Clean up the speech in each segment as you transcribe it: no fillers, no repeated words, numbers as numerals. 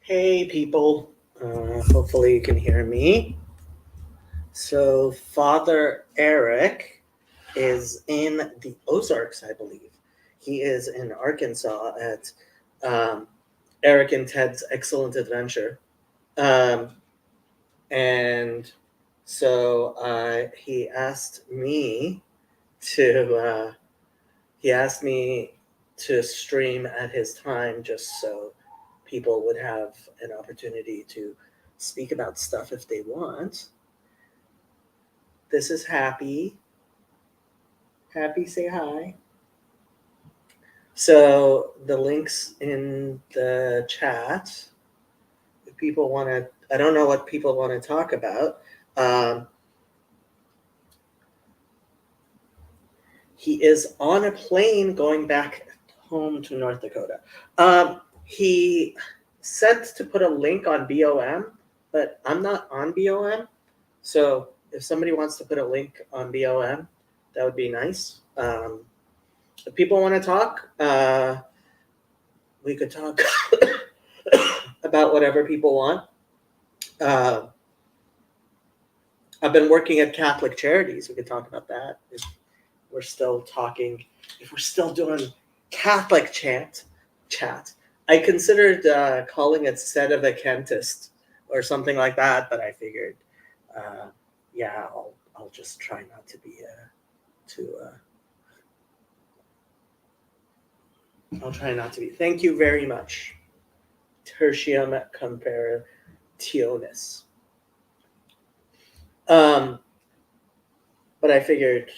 Hey, people. Hopefully, you can hear me. So, Father Eric is in the Ozarks, I believe. He is in Arkansas at um, Eric and Ted's Excellent Adventure. Um, and he asked me to stream at his time just so people would have an opportunity to speak about stuff if they want. This is Happy. Happy, say hi. So the links in the chat. If people want to, I don't know what people want to talk about. Um, he is on a plane going back home to North Dakota. He said to put a link on BOM, but I'm not on BOM. So if somebody wants to put a link on BOM, that would be nice. If people want to talk, we could talk about whatever people want. Uh, I've been working at Catholic Charities. We could talk about that. If we're still talking, if we're still doing Catholic chat. I considered calling it sedevacantist or something like that, but I figured, uh, yeah, I'll just try not to be I'll try not to be. Thank you very much. Tertium comparationis. But I figured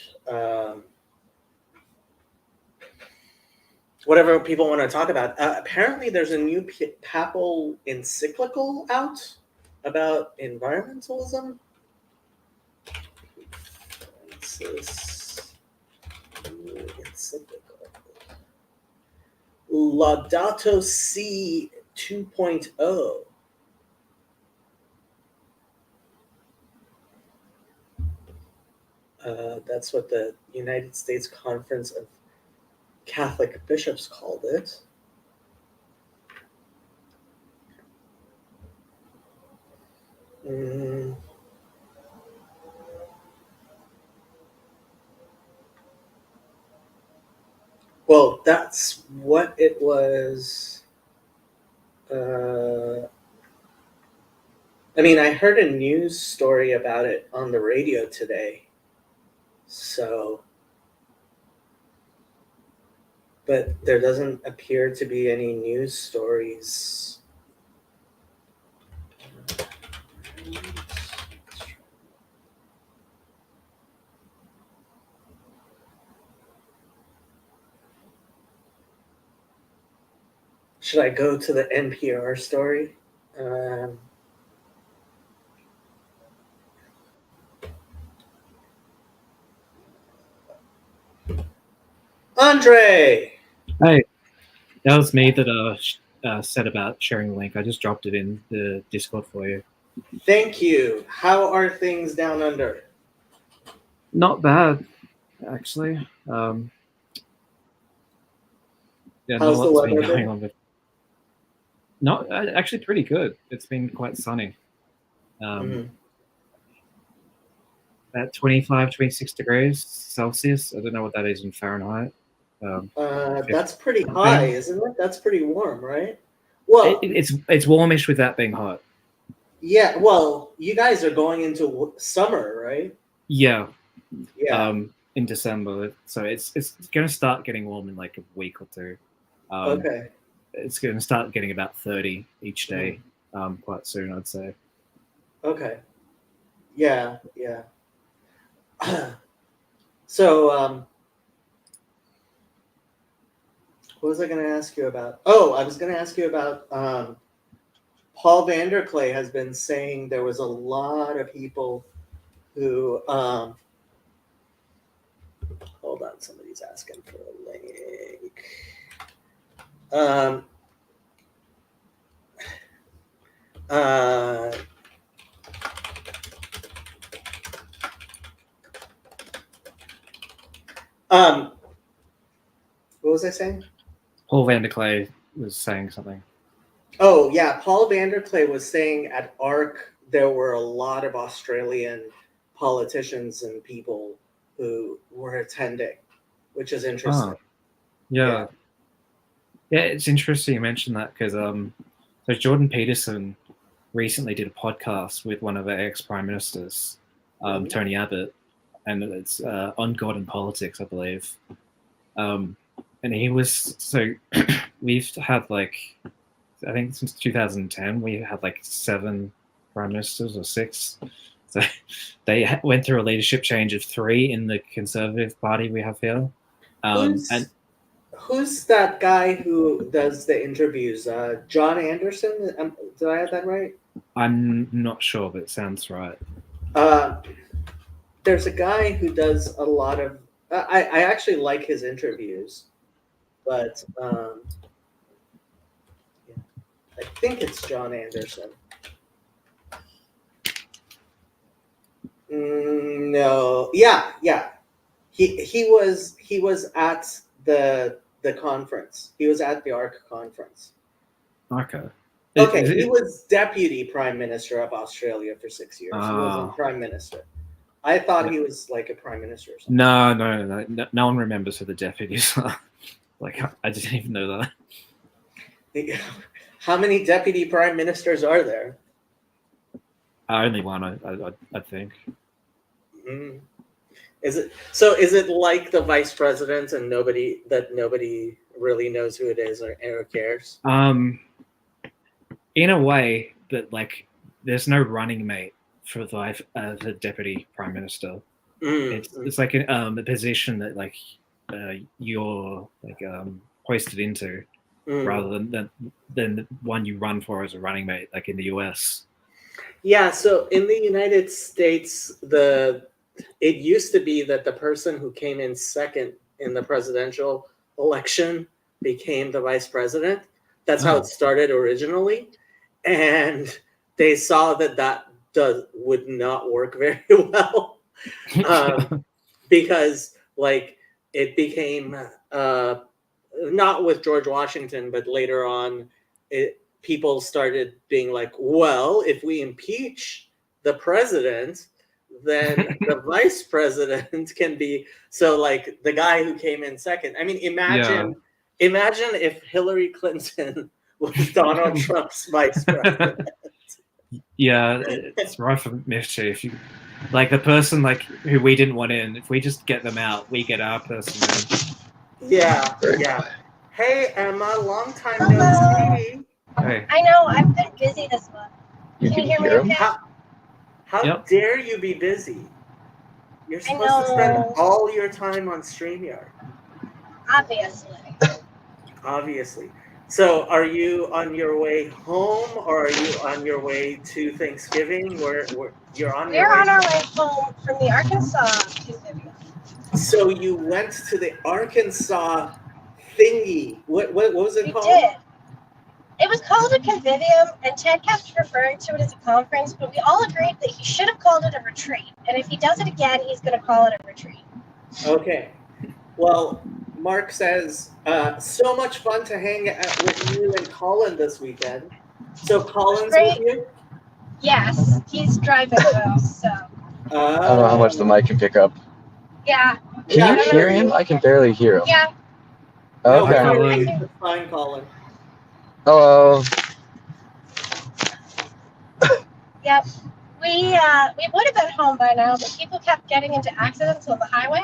whatever people want to talk about. Apparently, there's a new papal encyclical out about environmentalism. Francis encyclical. Laudato Si 2.0. That's what the United States Conference of Catholic Bishops called it. Well, that's what it was. I mean, I heard a news story about it on the radio today. So, but there doesn't appear to be any news stories. Should I go to the NPR story? Andre! Hey, that was me that said about sharing the link. I just dropped it in the Discord for you. Thank you. How are things down under? Not bad, actually. Yeah, not a How's the lot's been weather going been? on, but not actually pretty good. It's been quite sunny. At 25, 26 degrees Celsius. I don't know what that is in Fahrenheit. That's pretty high, something. isn't it? That's pretty warm, right? Well, It's warmish with that being hot. yeah. Well, you guys are going into summer, right? Yeah. Yeah. In December, so it's going to start getting warm in like a week or two. Okay. It's going to start getting about 30 each day quite soon, I'd say. Okay. Yeah. Yeah. So, what was I going to ask you about? Oh, I was going to ask you about Paul Vanderklay has been saying there was a lot of people who. Hold on, somebody's asking for a link. Um, uh, what was I saying? Paul Vanderklay was saying something. Oh yeah, Paul Vanderklay was saying at ARC there were a lot of Australian politicians and people who were attending, which is interesting. Oh, yeah. Yeah, it's interesting you mentioned that because so Jordan Peterson recently did a podcast with one of our ex-prime ministers, Tony Abbott, and it's on God and politics, I believe. And he was so we've had like I think since 2010 we had like 7 prime ministers or 6. So they went through a leadership change of 3 in the Conservative Party we have here. Who's that guy who does the interviews? John Anderson? Did I have that right? I'm not sure, but it sounds right. There's a guy who does a lot of. I actually like his interviews, but I think it's John Anderson. No, yeah. He was at the conference. He was at the ARC conference. Okay. He was deputy prime minister of Australia for 6 years. He wasn't prime minister. I thought he was like a prime minister or something. No one remembers who the deputies are. Like, I didn't even know that. How many deputy prime ministers are there? Only one, I think. Mm. Is it like the vice president and nobody really knows who it is or cares? In a way, but like there's no running mate for the deputy prime minister. It's like a position that like you're like hoisted into rather than the one you run for as a running mate, like in the US. Yeah, so in the United States, it used to be that the person who came in second in the presidential election became the vice president. That's how it started originally. And they saw that would not work very well because like it became not with George Washington, but later on, people started being like, well, if we impeach the president, then the vice president can be. So like the guy who came in second. I mean, imagine if Hillary Clinton was Donald Trump's vice president. Yeah, it's rife for mischief. Like the person like who we didn't want in, if we just get them out, we get our person in. Yeah. Hey Emma, long time no see. Hey. I know, I've been busy this month. Can you hear me okay? How dare you be busy? You're supposed to spend all your time on StreamYard. Obviously. So are you on your way home or are you on your way to Thanksgiving? We're on our way home from the Arkansas convivium. So you went to the Arkansas thingy. What was it called? We did. It was called a convivium, and Ted kept referring to it as a conference, but we all agreed that he should have called it a retreat. And if he does it again, he's going to call it a retreat. Okay. Well, Mark says, so much fun to hang with you and Colin this weekend. So Colin's with you? Yes, he's driving though, so. I don't know how much the mic can pick up. Yeah. Can you hear him? I can barely hear him. Yeah. Okay. No, fine, Colin. Hello. Yep. We would have been home by now, but people kept getting into accidents on the highway.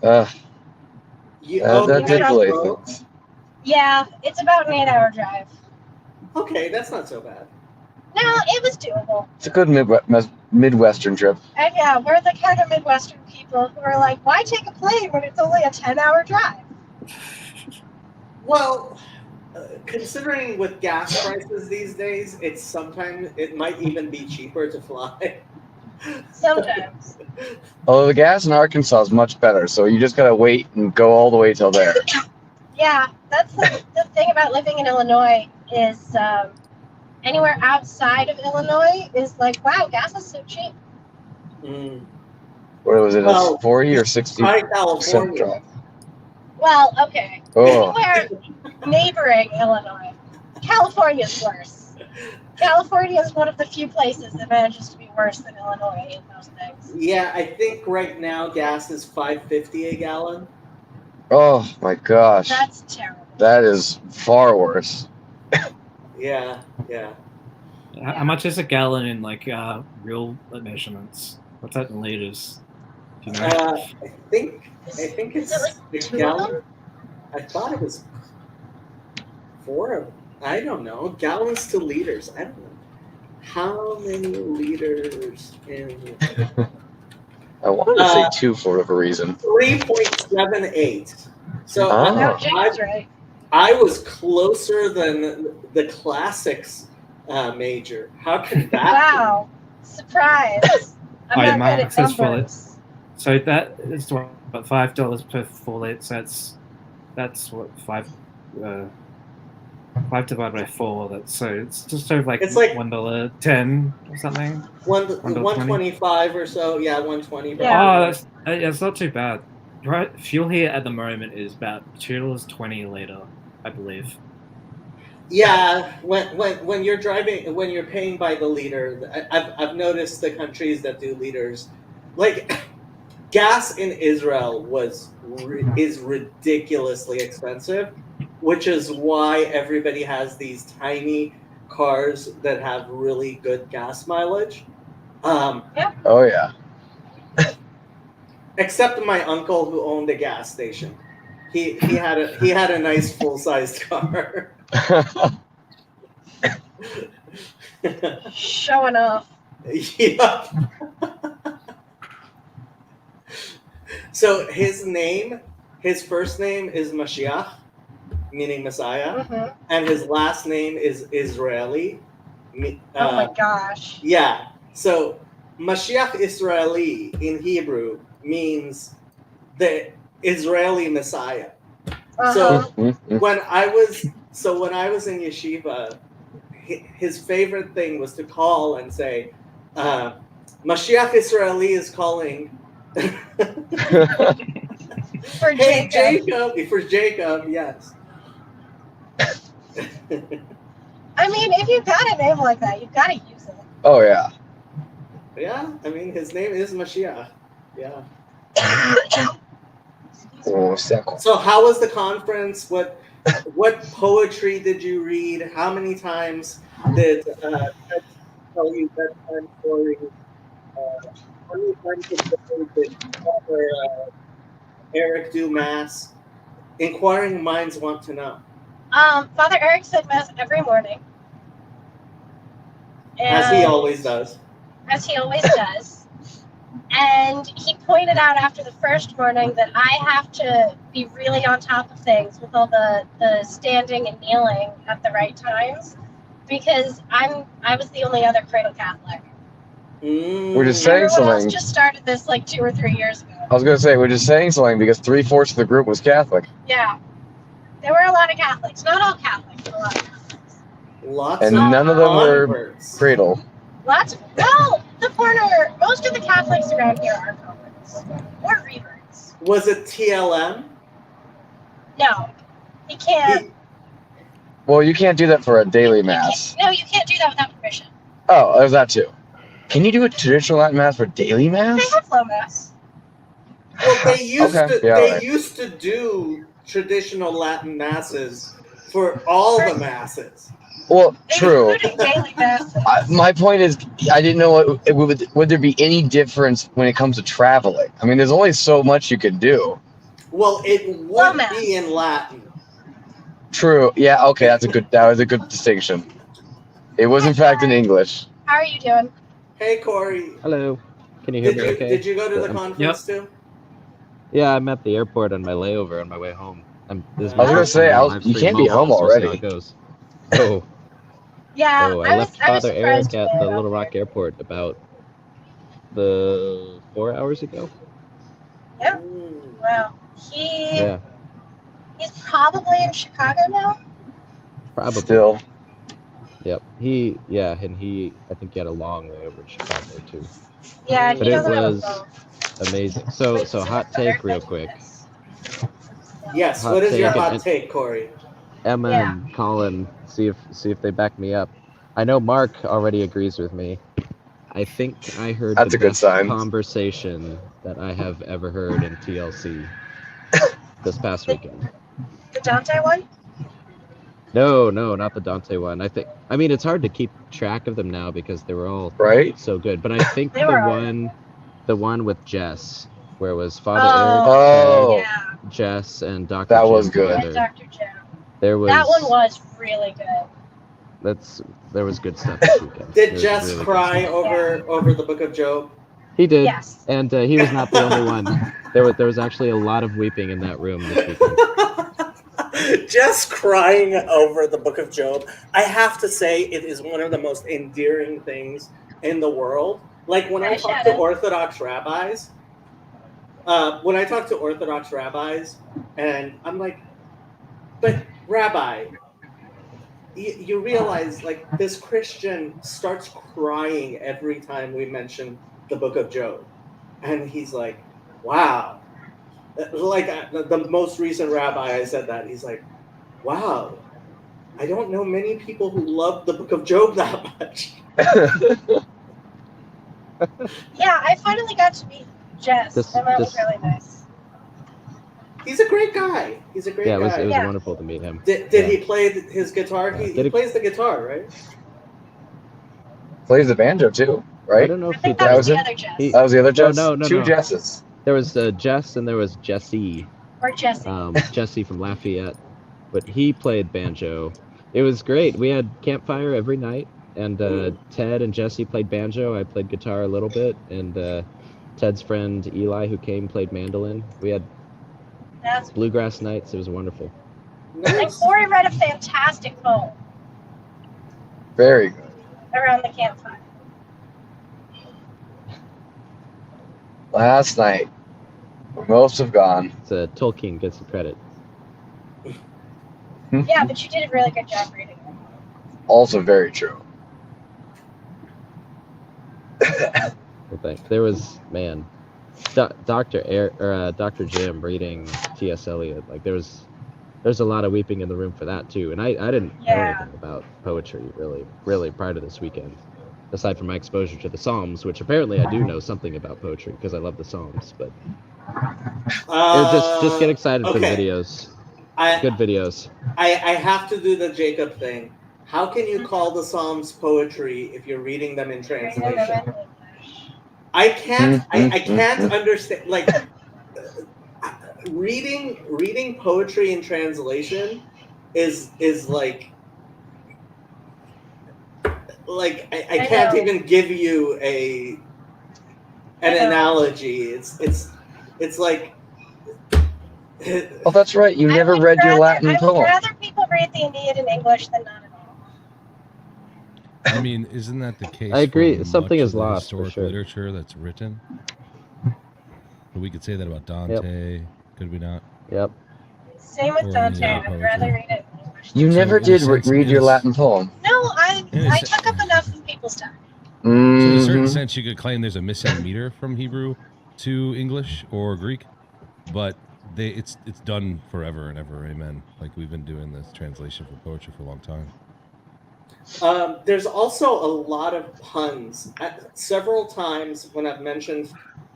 That did delay things. Yeah, it's about an 8-hour drive. Okay, that's not so bad. No, it was doable. It's a good Midwestern trip. And yeah, we're the kind of Midwestern people who are like, why take a plane when it's only a 10-hour drive? Well, considering with gas prices these days, it might even be cheaper to fly. Sometimes. Although the gas in Arkansas is much better, so you just gotta wait and go all the way till there. Yeah, that's the thing about living in Illinois is anywhere outside of Illinois is like, wow, gas is so cheap. What was it, a 40 or 60% drop? Well, okay. Oh. Anywhere neighboring Illinois, California's worse. California is one of the few places that manages to be worse than Illinois in those things. Yeah, I think right now gas is $5.50 a gallon. Oh my gosh, That's terrible. that is far worse. Yeah. How much is a gallon in like real measurements? What's that in liters? Do you know? I think Is it's it like a 2 of gallon. them? I thought it was 4 of. I don't know. Gallons to liters. I don't know. How many liters in I wanted to say 2 for whatever reason. 3.78. So Oh. No, Jake's right. I was closer than the classics major. How can that Wow. Surprise. I'm Oh, not my good at access for it. numbers. So that is what, about $5 per 4 liters. That's what $5 divided by 4. That's so it's just over like It's like $1.10 or something. $1.20. 125 or so? Yeah, 120. Yeah. Oh, that's not too bad. Right, fuel here at the moment is about $2.20 a liter, I believe. Yeah, when you're driving, when you're paying by the liter, I've noticed the countries that do liters, like gas in Israel is ridiculously expensive, which is why everybody has these tiny cars that have really good gas mileage. Oh yeah. Except my uncle who owned a gas station, he had a nice full sized car. Showing off. Yeah. So his first name is Mashiach, meaning Messiah, and his last name is Israeli. Oh my gosh. Yeah. So Mashiach Israeli in Hebrew means the Israeli Messiah. So when I was in yeshiva, his favorite thing was to call and say, Mashiach Israeli is calling. For Hey, Jacob. For Jacob, yes. I mean, if you've got a name like that, you've got to use it. Oh yeah. Yeah, I mean, his name is Mashiach. Yeah. Oh, second. So how was the conference? What poetry did you read? How many times did Ted tell you bedtime stories? How many times did Father Eric do mass? Inquiring minds want to know. Father Eric said mass every morning. As he always does. As he always does. And he pointed out after the first morning that I have to be really on top of things with all the standing and kneeling at the right times, because I was the only other cradle Catholic. We're just saying Everyone something. else just started this like 2 or 3 years ago. I was gonna say we're just saying something because 3/4 of the group was Catholic. Yeah. There were a lot of Catholics. Not all Catholics, but a lot of Catholics. Lots And of none of them were converts. cradle. Well, most of the Catholics around here are converts. Or reverts. Was it TLM? No. You can't. Well, you can't do that for a daily mass. No, you can't do that without permission. Oh, there's that too. Can you do a traditional Latin mass for daily mass? They have low mass. Well, they used Okay, to. yeah, They alright. used to do traditional Latin masses for all the masses. Well, true. Including daily masses. My point is, I didn't know would there be any difference when it comes to traveling. I mean, there's only so much you can do. Well, it Low would mass. be in Latin. True. Yeah. Okay. That was a good distinction. It was in fact in English. How are you doing? Hey, Corey. Hello. Can you hear me okay? Did you go to the conference too? Yeah, I'm at the airport on my layover on my way home. This is I was my gonna first say, time on you live stream can't be home so we'll see how already. it goes. Oh, Yeah, I left I was Father Eric surprised at you the made it Little up Rock there. Airport about 4 hours ago. Yep. Mm. Wow. Yeah, He's probably in Chicago now. probably. Still. Yep. And I think he had a long layover in Chicago too. Yeah, and But he it doesn't have a was phone. amazing. So Wait, is it hot better take real than quick. this? Yes. Hot What is your take. hot take, Corey? Emma Yeah. and Colin See if they back me up. I know Mark already agrees with me. I think I heard That's the a good best sign. conversation that I have ever heard in TLC this past weekend. The Dante one? No, not the Dante one. I mean, it's hard to keep track of them now because they were all Right? so good. But I think They were all the one with Jess, where it was Father Oh, Eric, yeah. Ted, Jess, and Dr. That Jim was good. And together. Dr. Jim. There was That one was really good. there was good stuff this weekend. Did There was Jess really good cry stuff. over the Book of Job? He did, Yes. and he was not the only one. There was actually a lot of weeping in that room this weekend. Just crying over the Book of Job. I have to say, it is one of the most endearing things in the world. Like when I Right, talk to Shannon? Orthodox rabbis, and I'm like, but Rabbi, you realize like this Christian starts crying every time we mention the Book of Job, and he's like, wow. Like the most recent rabbi I said that, he's like, wow, I don't know many people who love the Book of Job that much. Yeah, I finally got to meet Jess, and that was This- really nice. He's a great guy. He's a great Yeah, it was guy. Yeah. wonderful to meet him. Did Yeah. he play his guitar? Yeah. He plays the guitar, right? Plays the banjo too, I right? don't know I if he think does. that was the it? other Jess. He- That was the other Jess. no, Two no. Jesses. There was Jess and there was Jesse. Or Jesse. Jesse from Lafayette, but he played banjo. It was great. We had campfire every night, and Ted and Jesse played banjo. I played guitar a little bit, and Ted's friend Eli, who came, played mandolin. We had That's bluegrass nights. It was wonderful. and Nice. Corey read a fantastic poem Very good. around the campfire. Last night, where most have gone. It's Tolkien gets the credit. Yeah, but you did a really good job reading it. Also very true. I think there was Dr. Jim reading T.S. Eliot. Like there's a lot of weeping in the room for that too. And I didn't know Yeah. anything about poetry really prior to this weekend, aside from my exposure to the Psalms, which apparently I do know something about poetry because I love the Psalms. But just get excited for the okay. videos. I Good videos. I have to do the Jacob thing. How can you call the Psalms poetry if you're reading them in translation? I can't. I can't understand. Like reading poetry in translation is like I can't know. even give you an I know. analogy. It's like. Oh, that's right. You never read your Latin I would poem. rather people read the Aeneid in English than not at all. I mean, isn't that the case? I agree. For Something much is of the lost, for historic sure. literature that's written. But we could say that about Dante, could we not? Yep. Same with Or Dante. any I other would rather poetry. read it in English. You So never in a did sense, read your is- Latin poem. No, I In a I se- took up enough of people's time. So in a certain Mhm. sense, you could claim there's a missing meter from Hebrew to English or Greek, but it's done forever and ever. Amen. Like we've been doing this translation for poetry for a long time. There's also a lot of puns. Several times when I've mentioned,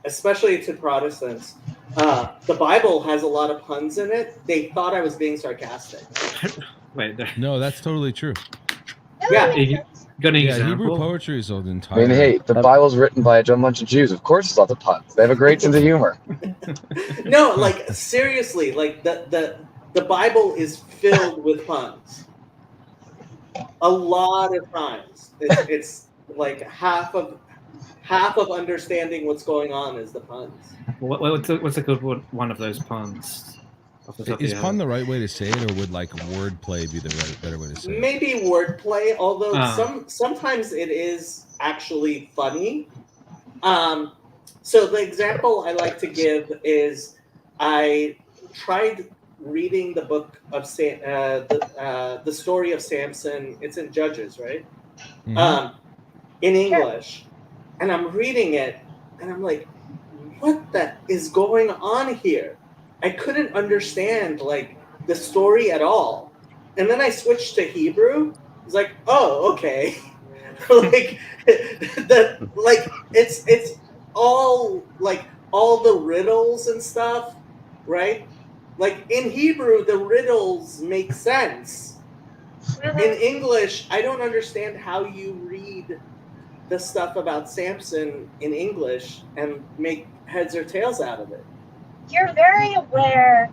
especially to Protestants, the Bible has a lot of puns in it. They thought I was being sarcastic. Wait, No, that's totally true. No, Yeah. that makes You- sense. got an Yeah, Hebrew example? poetry is an I entire. mean, hey, the Bible's written by a bunch of Jews. Of course, it's lots of puns. They have a great sense of humor. No, like seriously, like the Bible is filled with puns. A lot of times, it's like half of understanding what's going on is the puns. What's a good one of those puns? Off the top of Is your pun head? the right way to say it, or would like wordplay be the better way to say it? Maybe wordplay, although Ah. sometimes it is actually funny. So the example I like to give is I tried reading the book of the story of Samson. It's in Judges, right? Mhm. In English, and I'm reading it, and I'm like, what the is going on here? I couldn't understand like the story at all. and then I switched to Hebrew. It's like, oh, okay. Like it's all like all the riddles and stuff, right? Like in Hebrew, the riddles make sense. In English, I don't understand how you read the stuff about Samson in English and make heads or tails out of it. You're very aware,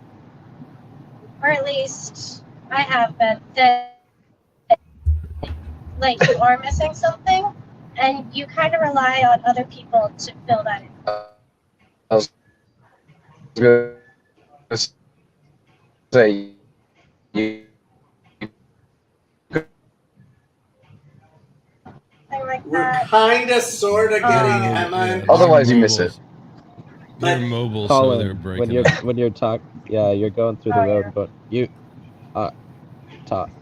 or at least I have been, that like you are missing something, and you kind of rely on other people to fill that in. I was going to say, you Thing like We're that. kind of, sort of getting Emma and Yeah. Otherwise you miss it. They're But- mobile, so they're Colin, breaking when up. you're you're going through the Oh, road yeah. and going, you are talking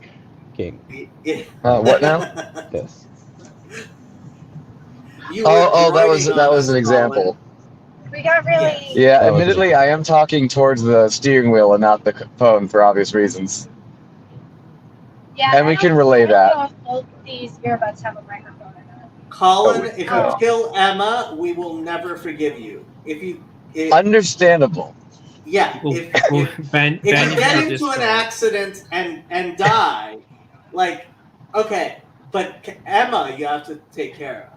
What now? this. You were Oh, that joining on was us, an example. Colin. We got really. Yeah, That was admittedly, I am talking towards the steering wheel and not the phone for obvious reasons. Yeah, And we can relay I don't that. know if both these earbuds have a microphone or not. Colin, Oh, if you yeah. kill Emma, we will never forgive you. Understandable. Yeah, Well, if ban you you get from the into an Discord. accident and die, like, okay, but Emma, you have to take care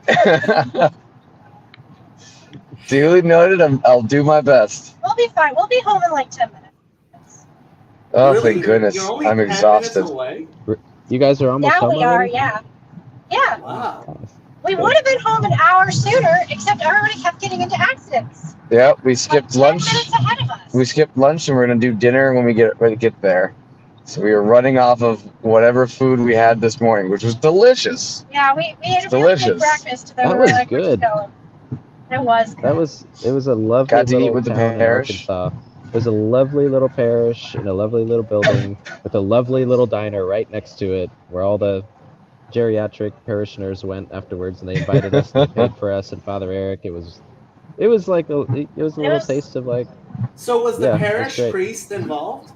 of. Duly noted. I'll do my best. We'll be fine. We'll be home in like 10 minutes. Oh, Really, thank goodness. You're only I'm 10 exhausted. minutes away? You guys are almost Now home we are, already? yeah. Yeah. Wow. Nice. We would have been home an hour sooner, except everybody kept getting into accidents. Yeah, we skipped like 10 lunch. minutes ahead of us. We skipped lunch, and we're gonna do dinner when we get there. So we were running off of whatever food we had this morning, which was delicious. Yeah, we ate a really good Delicious. breakfast. Then That we was were like, we're just good. going. It was good. It was a lovely Got to eat little with the town in parish. Arkansas. It was a lovely little parish in a lovely little building with a lovely little diner right next to it, where all the geriatric parishioners went afterwards, and they invited us and they paid for us and Father Eric. It was like a little taste of like. So was the Yeah, that's parish great. priest involved?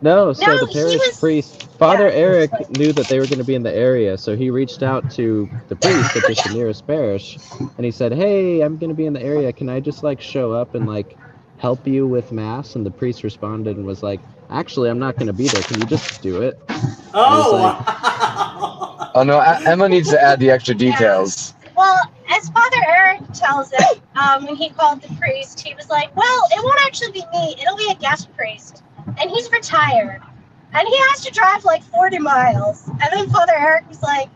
No, so No, the he parish was- priest, Father yeah, he was Eric, like- knew that they were going to be in the area, so he reached out to the priest at just the nearest parish, and he said, "Hey, I'm going to be in the area. Can I just like show up and like help you with mass?" And the priest responded and was like, "Actually, I'm not going to be there. Can you just do it?" Oh, like- wow. Oh no, Emma needs to add the extra details. Well, as Father Eric tells it, when he called the priest, he was like, well, it won't actually be me. It'll be a guest priest. And he's retired. And he has to drive like 40 miles. And then Father Eric was like,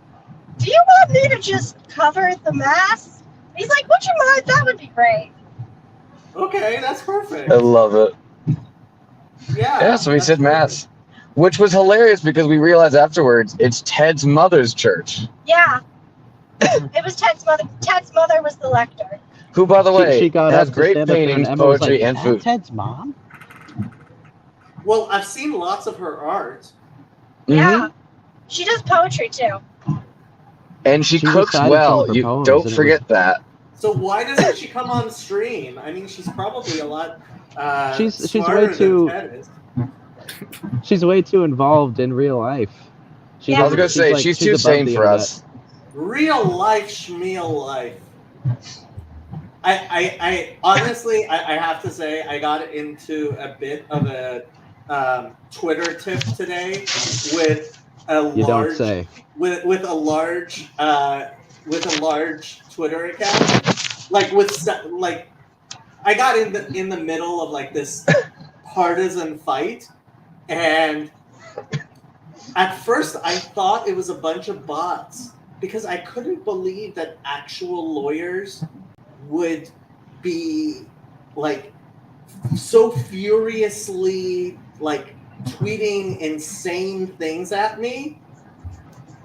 do you want me to just cover the mass? He's like, would you mind? That would be great. Okay, that's perfect. I love it. Yeah. Yeah, so we that's said mass, which was hilarious because we realized afterwards it's Ted's mother's church. Yeah. It was Ted's mother. Ted's mother was the lector. Who, by the way, she got has up to great stand up there, paintings, and Emma was poetry, like, and "Is that food. Ted's mom?" Well, I've seen lots of her art. Yeah. She does poetry too. And she She cooks recited some well. of her You poems, don't and it forget that. So why doesn't she come on stream? I mean, she's probably a lot She's smarter way too- than Ted is. She's way too involved in real life. Yeah. I was gonna say like- she's too above sane the for internet. us. Real life schmeal life. I honestly, I have to say, I got into a bit of a Twitter tip today with a You don't large say. with a large Twitter account. Like I got in the middle of like this partisan fight, and at first I thought it was a bunch of bots because I couldn't believe that actual lawyers would be like so furiously like tweeting insane things at me.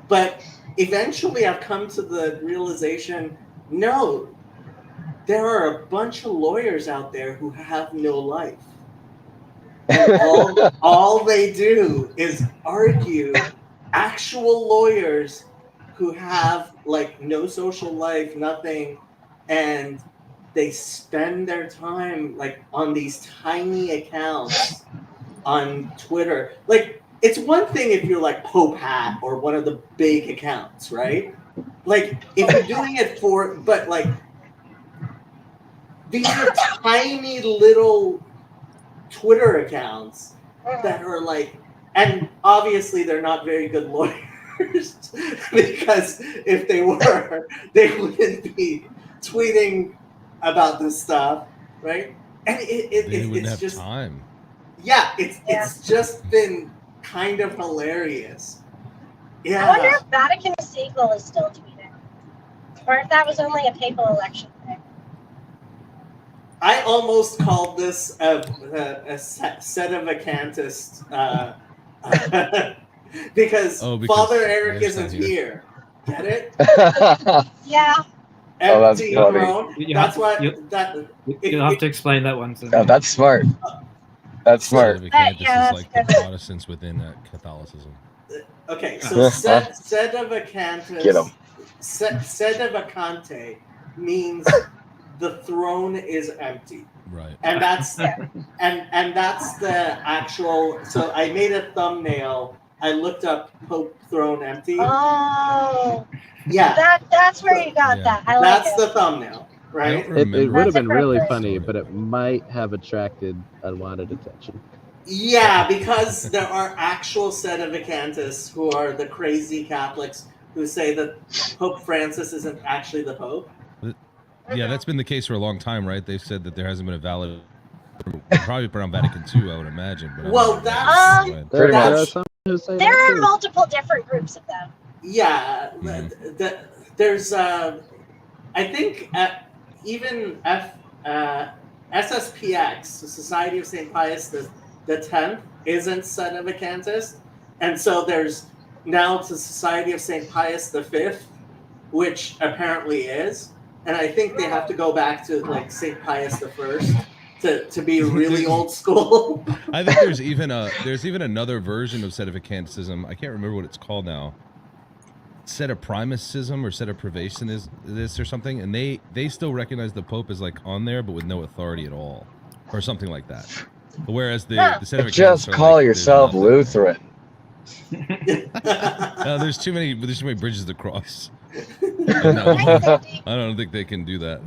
But eventually I've come to the realization, no, there are a bunch of lawyers out there who have no life. And all they do is argue. Actual lawyers who have like no social life, nothing, and they spend their time like on these tiny accounts on Twitter. Like it's one thing if you're like Pope Hat or one of the big accounts, right? Like if you're doing it for, but like these are tiny little Twitter accounts that are like, and obviously they're not very good lawyers because if they were, they wouldn't be tweeting about this stuff, right? And They wouldn't it's have just time. yeah, it's just been kind of hilarious. I wonder Yeah, if Vatican Sequel is still tweeting, or if that was only a papal election thing. I almost called this a sedevacantist because Father Eric Eric's not isn't here. here. Get it? Yeah. Oh, that's Empty funny. throne. That's what that. You'll have to explain that one to me. Oh, that's smart. That's smart. Sedevacantists yeah, is like that's the a good Protestants within Catholicism. Okay, so Get sedevacantis. 'em. Sedevacante means the throne is empty. Right. And that's and that's the actual. So I made a thumbnail. I looked up Pope throne empty. Oh, Yeah, that's where you got Yeah. that. I like that's it. the thumbnail, I right? don't It remember. would have been That's really appropriate. funny, but it might have attracted unwanted attention. Yeah, because there are actual sedevacantists who are the crazy Catholics who say that Pope Francis isn't actually the Pope. Yeah, that's been the case for a long time, right? They've said that there hasn't been a valid, probably around Vatican II, I would imagine. But I Well, don't know that's- when. Pretty There are much. some who say There that are too. multiple different groups of them. Yeah, Mhm. there's I think even SSPX, the Society of St. Pius the 10th, isn't sedevacantist, and so there's now the Society of St. Pius the 5th, which apparently is, and I think they have to go back to like St. Pius the 1st to be really old school. I think there's even another version of sedevacanticism. I can't remember what it's called now. Sedeprimism or sedeprivationism or something, and they still recognize the Pope as like on there, but with no authority at all, or something like that. Whereas the sedevacantists Just are call like, there's yourself nothing. Lutheran. There's too many bridges to cross. No. Hi, Cindy. I don't think they can do that.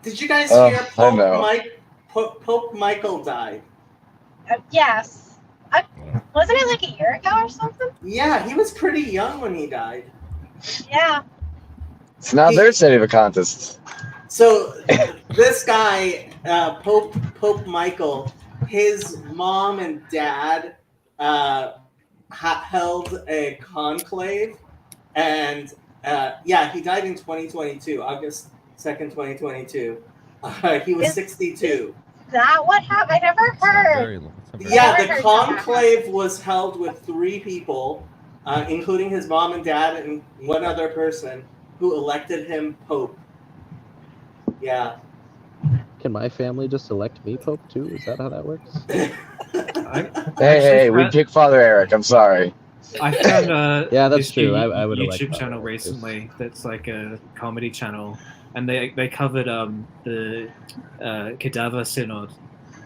Did you guys Oh, hear I know. Pope Michael died? Yes. Wasn't it like a year ago or something? Yeah, he was pretty young when he died. Yeah. It's not their sedevacantists. So this guy, Pope Michael, his mom and dad held a conclave, and he died in 2022, August 2nd, 2022. He was 62. Is that what happened? I never heard. Very long. It's not very Yeah, long. the conclave was held with 3 people, including his mom and dad and one other person, who elected him Pope. Yeah. Can my family just elect me Pope too? Is that how that works? Hey, we pick Father Eric. I'm sorry. I found Yeah, that's this true. new I would elect YouTube Father channel Eric. recently that's like a comedy channel, and they covered the Cadaver Synod,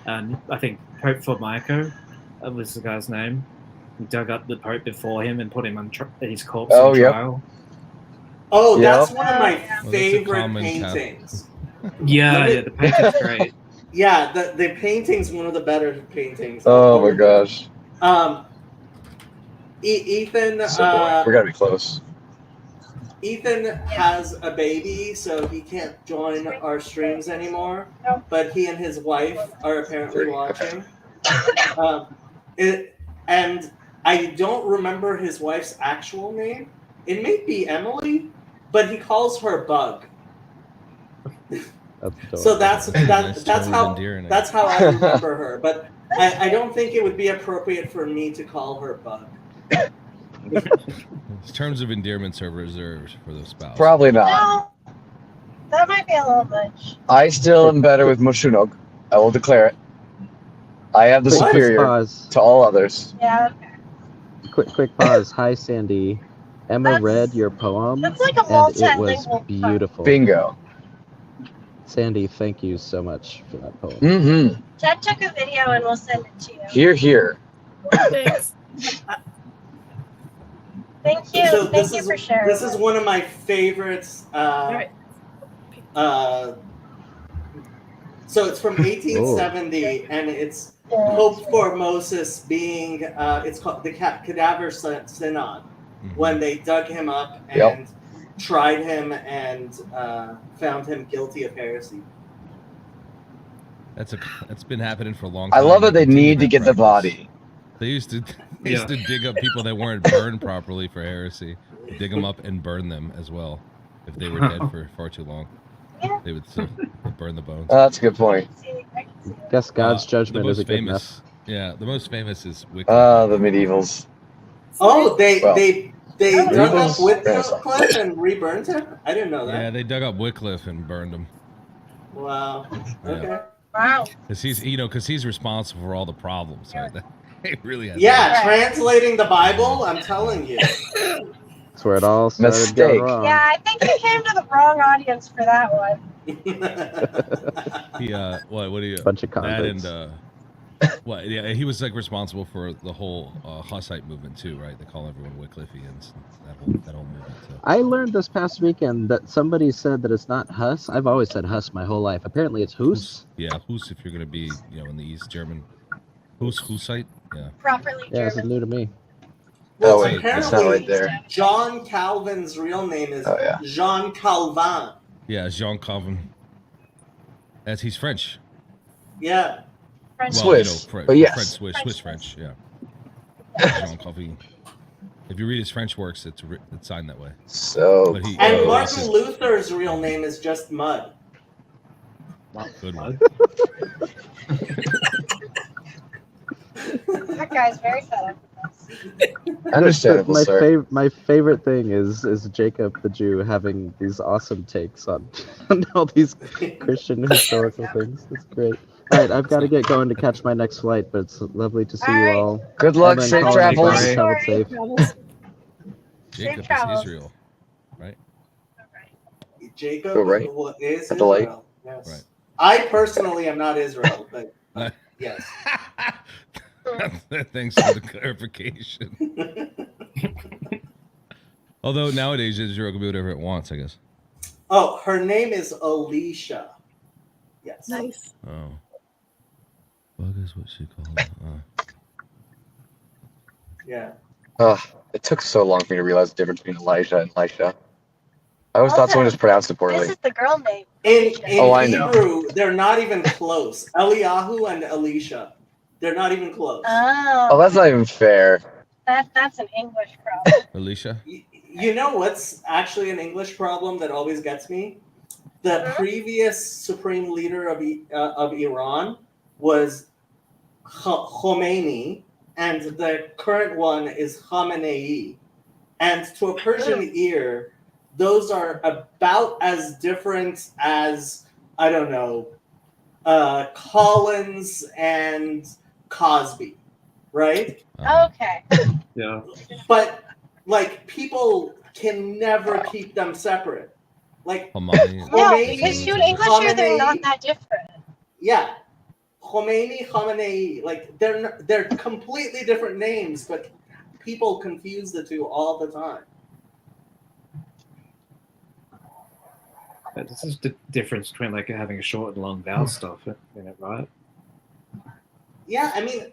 and I think Pope Formico was the guy's name. He dug up the Pope before him and put him on his corpse Oh, on yep. trial. Oh, Yeah. that's one of my Well, favorite that's a common paintings. Yeah, the painting's great. Yeah, the painting's one of the better paintings. Oh my gosh. Ethan. So boring. We're gonna be close. Ethan has a baby, so he can't join our streams anymore. Nope. But he and his wife are apparently Okay. watching. And I don't remember his wife's actual name. It may be Emily, but he calls her Bug. So that's Nice term of how endearing. that's how I remember her. But I don't think it would be appropriate for me to call her Bug. Terms of endearments are reserved for the spouse. Probably not. No. That might be a little much. I still am better with Mushunog. I will declare it. I have the What? superior Pause. to all others. Yeah. Okay. Quick pause. Hi, Sandy. Emma That's- read your poem, That's like a and it multilingual. was beautiful. Bingo. Sandy, thank you so much for that poem. Mm-hmm. Ted took a video and we'll send it to you. Here, here. Thanks. Thank you. So Thank you for sharing. This is one of my favorites. right. So it's from 1870, and it's Pope Formosus being, it's called the Cadaver Synod, when they dug him up and tried him and found him guilty of heresy. That's been happening for a long time. I love that they continue need to that get the practice. body. They used to dig up people that weren't burned properly for heresy, dig them up and burn them as well. If they were dead for far too long, they would still burn the bones. That's a good point. Guess God's The judgment most is a good famous, the most famous is Wycliffe. The medievals. Oh, they dug up Renaissance. Wycliffe and reburned him? I didn't know that. Yeah, they dug up Wycliffe and burned him. Wow. Okay. Wow. Because he's responsible for all the problems, right? He really has. Yeah, translating the Bible, I'm telling you. That's where it all started Mistake. going wrong. Yeah, I think you came to the wrong audience for that one. He what do you? Bunch of that convicts. and what? Yeah, he was like responsible for the whole Hussite movement too, right? They call everyone Wycliffeans. That whole movement. So. I learned this past weekend that somebody said that it's not Huss. I've always said Huss my whole life. Apparently it's Hus. Yeah, Hus if you're gonna be in the East German. Hussite. Yeah. Properly Yeah, this is German. new to me. Well, Wait, it's not right there. John Calvin's real name is Jean Calvin. Yeah, Jean Calvin. He's French. Yeah. French. Swiss, but yes. Swiss French. Yeah. Jean Calvin. If you read his French works, it's signed that way. So. But And Martin Luther's real name is just Mud. Good one. That guy's very fed up with us. Understandable, sir. My favorite thing is Jacob the Jew having these awesome takes on all these Christian historical things. It's great. All right, I've got to get going to catch my next flight, but it's lovely to see you all. Good luck, Emma and safe Colin, travels. travel safe. Jacob is travels. Israel, right? Jacob Go right. is At the light. Israel. Yes. Right. I personally am not Israel, but yes. Thanks for the clarification. Although nowadays Israel can do whatever it wants, I guess. Oh, her name is Alicia. Yes. Nice. Oh. What is what she called it? Yeah. It took so long for me to realize the difference between Elijah and Elisha. I always thought someone just pronounced it This poorly. is the girl name. In I know. Hebrew, they're not even close. Eliyahu and Elisha. They're not even close. Oh, that's not even fair. That's an English problem. Alicia? You know what's actually an English problem that always gets me? The previous supreme leader of Iran was Khomeini, and the current one is Khamenei. And to a Persian ear, those are about as different as, I don't know, Collins and Cosby, right? Okay. Yeah. But like people can never keep them separate. Like Hamani. No, because to an English ear, they're not that different. yeah, Khomeini, Khamenei, like they're completely different names, but people confuse the two all the time. This is the difference between like having a short and long vowel stuff in it, right? Yeah, I mean,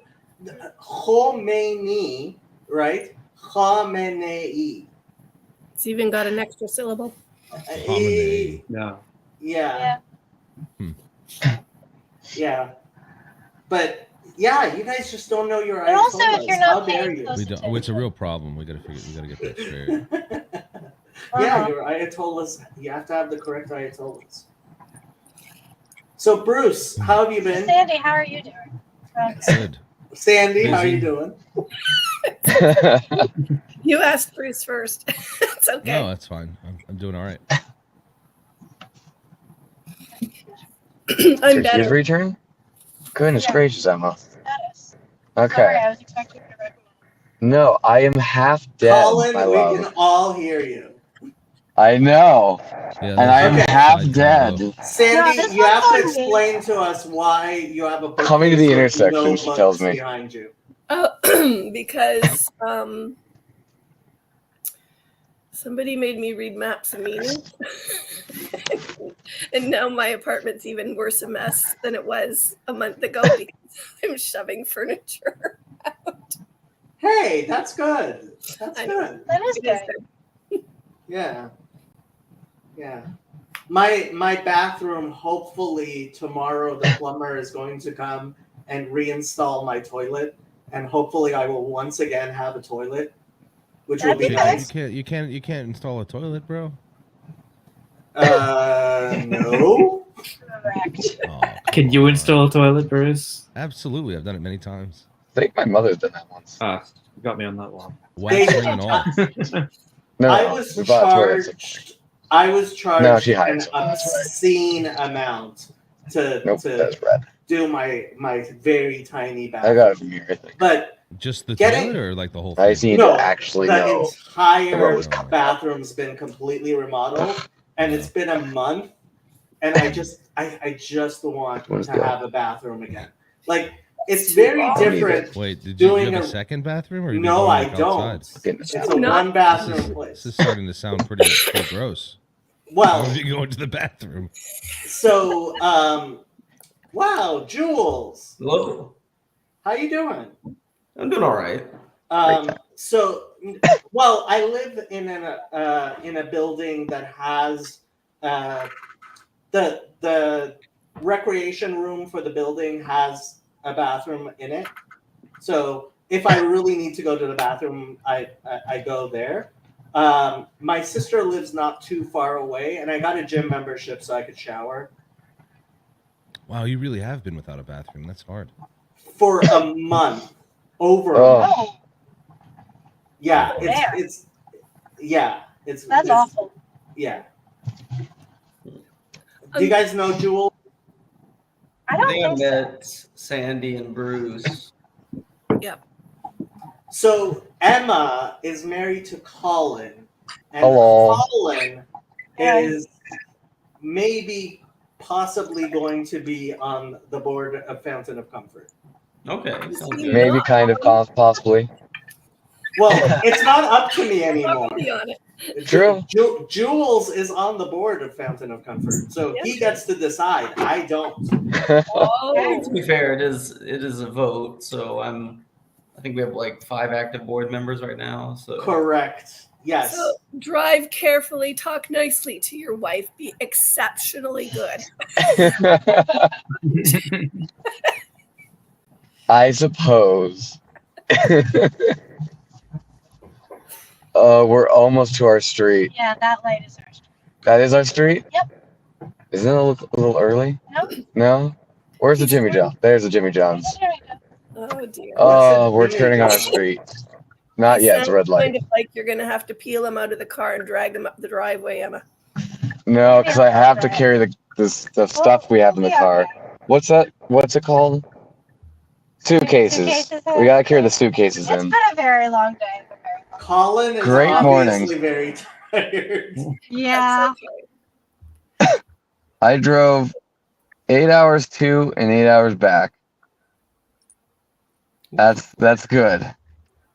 Khomeini, right? Khamenei. It's even got an extra syllable. Khamenei. No. Yeah. Hmm. Yeah. But yeah, you guys just don't know your But also, Ayatollahs. if you're not How dare paying you? close We don't, attention. it's a real problem. We gotta get that straight. Yeah, your Ayatollahs, you have to have the correct Ayatollahs. So Bruce, how have you been? Sandy, how are you doing? Good. Sandy, how are you Busy. doing? You asked Bruce first. It's okay. No, that's fine. I'm doing all right. I'm Your better. return? Goodness Yeah. gracious, Emma. Status. Okay. Sorry, I was expecting you to recommend. No, I am half dead, Colin, my we love. can all hear you. I know. Yeah, And I am Okay. half dead. Sandy, No, this you have to one's on me. explain to us why you have a bookcase Coming to the with intersection, no she tells books me. behind you. Because somebody made me read Maps of Meaning. And now my apartment's even worse a mess than it was a month ago because I'm shoving furniture. Hey, that's good. That's I know. good. That is It is good. good. Yeah. Yeah. My bathroom, hopefully tomorrow the plumber is going to come and reinstall my toilet, and hopefully I will once again have a toilet, which will That'd be be nice. You can't install a toilet, bro. No. Correct. Oh, Can come you on. install a toilet, Bruce? Absolutely, I've done it many times. I think my mother's done that once. Ah, you got me on that one. Wax They- ring and all. No, I no, was we bought toilets. charged No, she an hides them, that's right. obscene amount Nope, to that's red. do my very tiny I bathroom. got it from here, I think. But Just the Getting- toilet or like the whole I just thing? need no, to actually the know. entire always coming. bathroom's been completely remodeled, and it's been a month, and I just want Let's to go. have a bathroom again. Like, it's very I'll need different. Wait, did you Doing have a a- second bathroom, or you No, did I you like don't. outside? Getting this It's out. a Not- one bathroom This place. is starting to sound pretty gross. How Well, would you go into the bathroom? so wow, Jules, Hello. how you doing? I'm doing all right. So, well, I live in a building that has the recreation room for the building has a bathroom in it. So if I really need to go to the bathroom, I go there. My sister lives not too far away, and I got a gym membership so I could shower Wow, you really have been without a bathroom. That's hard. for a month. Over a Oh. month. Oh, Yeah, There. it's that's awful. Yeah. Do you guys know Jewel? I I don't think I think so. met Sandy and Bruce. So Emma is married to Colin, and Hello. Colin Yeah. is maybe possibly going to be on the board of Fountain of Comfort. Okay, sounds good. Maybe, kind of, possibly. Well, it's not up to me anymore. I'll be on it. True. Jules is on the board of Fountain of Comfort, so he gets to decide. I don't. Oh, To be fair, it is a vote, so I think we have like 5 active board members right now. So Correct. Yes. so drive carefully, talk nicely to your wife, be exceptionally good. I suppose. We're almost to our street. Yeah, that light is ours. That is our street? Yep. Isn't it a little early? No. No? Where's the Jimmy John? There's the Jimmy John's. There we go. Oh dear. Oh, What's we're it, Jimmy turning on our John's? street. Not You yet, it's a sound red light. Kind of like you're gonna have to peel him out of the car and drag him up the driveway, Emma. No, because I have to carry the stuff we have in the car. What's that? What's it called? Suitcases. We gotta carry the suitcases It's in. been a very long day. Colin is Great obviously morning. very tired. Yeah. That's okay. I drove 8 hours to and 8 hours back. That's good.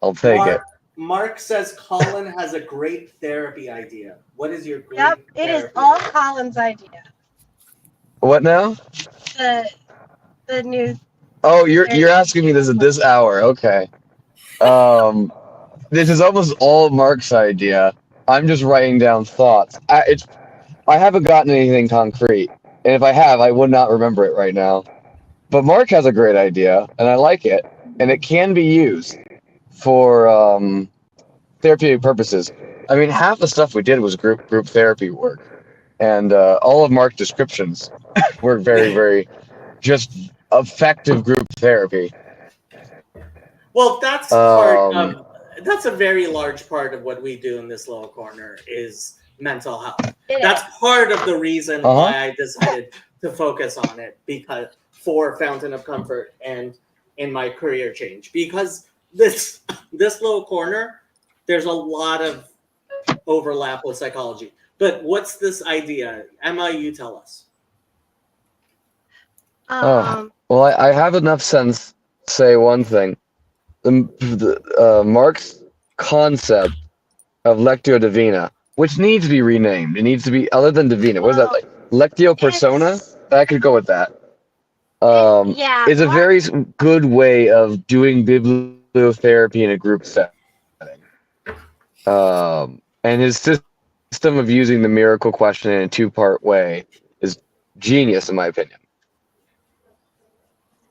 I'll take it. Mark says Colin has a great therapy idea. What is your great Yep. It is therapy all idea? Colin's idea. What now? The new. Oh, you're asking me this at this hour. Okay. This is almost all Mark's idea. I'm just writing down thoughts. I haven't gotten anything concrete, and if I have, I would not remember it right now. But Mark has a great idea, and I like it, and it can be used for therapeutic purposes. I mean, half the stuff we did was group therapy work, and all of Mark's descriptions were very, very just effective group therapy. Well, that's part of that's a very large part of what we do in this little corner is mental health. That's part of the reason why I decided to focus on it, because for Fountain of Comfort and in my career change, because this little corner, there's a lot of overlap with psychology. But what's this idea? Emma, you tell us. Well, I have enough sense to say one thing. Mark's concept of Lectio Divina, which needs to be renamed. It needs to be other than Divina. What is that like? Lectio Persona? I could go with that. Yeah, Is a very good way of doing bibliotherapy in a group setting. And his system of using the miracle question in a two-part way is genius, in my opinion.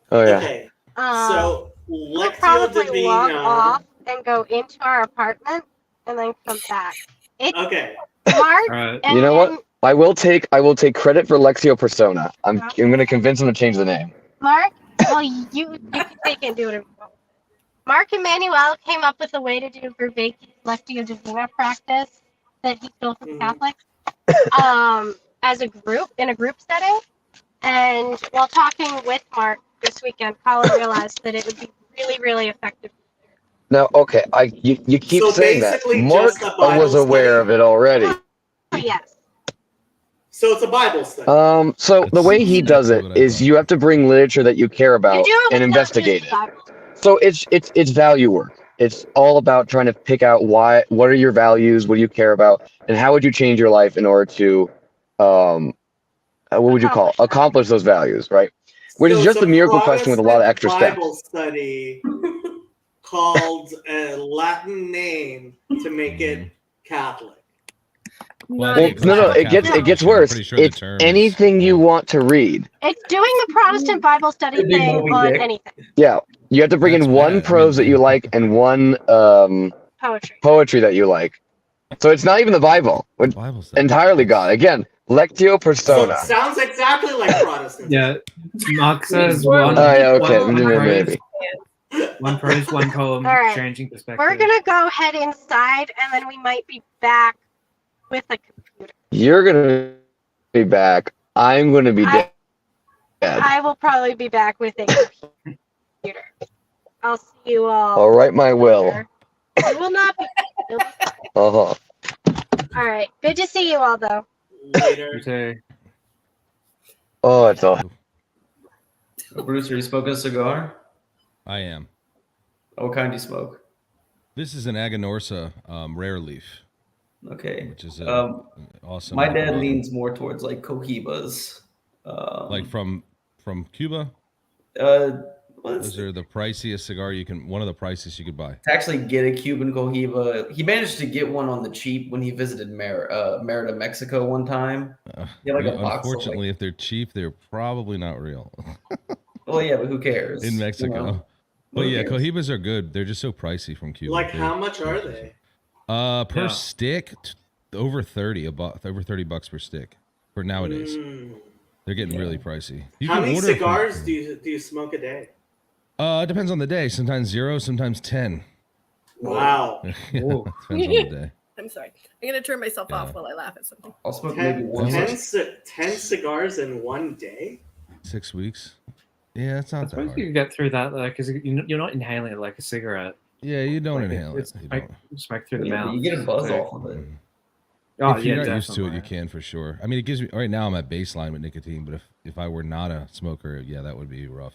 Oh yeah. Okay, Um, so we'll Lectio probably log Divina. off and go into our apartment and then come back. It's Okay, Mark. All right. And You know what? I will take credit for Lectio Persona. I'm gonna convince him to change the name. Mark, well, you can take it and do it. Mark Emanuel came up with a way to do Vervaeke's Lectio Divina practice that he built for Catholics as a group, in a group setting. And while talking with Mark this weekend, Colin realized that it would be really, really effective. Now, okay, you keep So saying that. basically Mark just a Bible was aware study? of it already. Oh, yes. so it's a Bible study. So the That's way he does it exactly what I is thought. you have to bring literature that you care You about do, but and not just investigate it. Bible. So it's value work. It's all about trying to pick out what are your values, what do you care about, and how would you change your life in order to what would you call accomplish those values, right? Which is So just it's a miracle question with a lot of extra Bible steps. study called a Latin name to make it Catholic. Well, Well, it's no, not it gets Catholic. I'm worse. pretty sure the It's term is- anything you want to read. It's doing the Protestant Bible study Could be thing Moby on Dick. anything. Yeah, you have to bring That's in one bad. I prose mean, that you like and one Poetry. poetry that you like. So it's not even the Bible. It's Bible study. entirely God. Again, Lectio So Persona. it sounds exactly like Protestant. Yeah, Mark says Or one. Oh, yeah, okay, one maybe. One prose, one poem, All right. changing perspective. We're going to go head inside, and then we might be back with a computer. You're gonna be back. I'm gonna be dead. I will probably be back with a computer. I'll see you all. All right, my will. later. You will not be. You'll be Uh-huh. all right. Good to see you all, though. Later. Okay. Oh, it's all. Bruce, are you smoking a cigar? I am. What kind do you smoke? This is an Aganorsa rare leaf, Okay. which is awesome. My dad leans more towards like Cohibas. like from Cuba. Those are the priciest cigar one of the priciest you could buy. To actually get a Cuban Cohiba, he managed to get one on the cheap when he visited Merida, Mexico one time. He had like a box of, Unfortunately, if they're cheap, they're probably not real. Well, yeah, but who cares? In Mexico. You know? But Who yeah, cares? Cohibas are good. They're just so pricey from Cuba. Like, They're how much are pricey. they? Per Yeah. stick, over $30 per stick for nowadays. They're getting really pricey. You How can many order cigars do you smoke a day? It depends on the day. Sometimes 0, sometimes 10. Wow. Yeah, Whoa. depends on the day. I'm sorry. I'm gonna turn myself Yeah. off while I laugh at something. I'll smoke maybe 10, one. 10 cigars in one day? 6 weeks. Yeah, that's I not that suppose hard. you can get through that because you're not inhaling it like a cigarette. Yeah, you don't Like, inhale it's it. You smoke, don't. smoke through the Yeah, but mouth. you get a buzz so- off of it. Oh, If you're yeah, not used to it, you definitely. can for sure. I mean, it gives me right now. I'm at baseline with nicotine, but if I were not a smoker, yeah, that would be rough.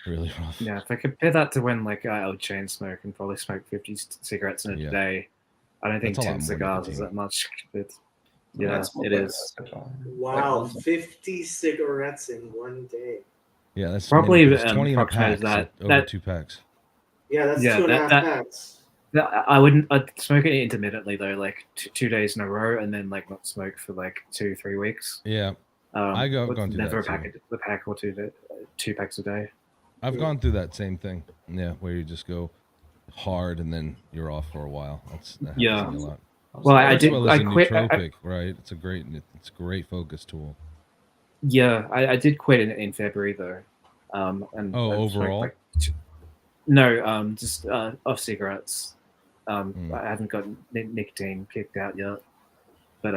Really rough. Yeah, if I compare that to when like I would chain smoke and probably smoke 50 cigarettes in a Yeah. day, I don't think That's a lot 10 more cigars is nicotine. that much. It's, Yeah, yeah, I smoke it like is. that. Wow, Like, 50 cigarettes in one day. Yeah, that's Probably, it's 20 in a approximated pack, so that- over 2 packs. Yeah, that's Yeah, 2.5 that- packs. I wouldn't. I'd smoke it intermittently though, like 2 days in a row, and then like not smoke for like 2-3 weeks. Yeah, I've but gone through never that a pack or two, 2 packs a day. I've gone through that same thing. Yeah, where you just go hard and then you're off for a while. That happens Yeah. to me a lot. Well, I As did. well as I a quit. nootropic, right? It's a great focus tool. Yeah, I did quit in February though. And Oh, I smoked, overall? like, no, just off cigarettes. I haven't got nicotine kicked out yet, but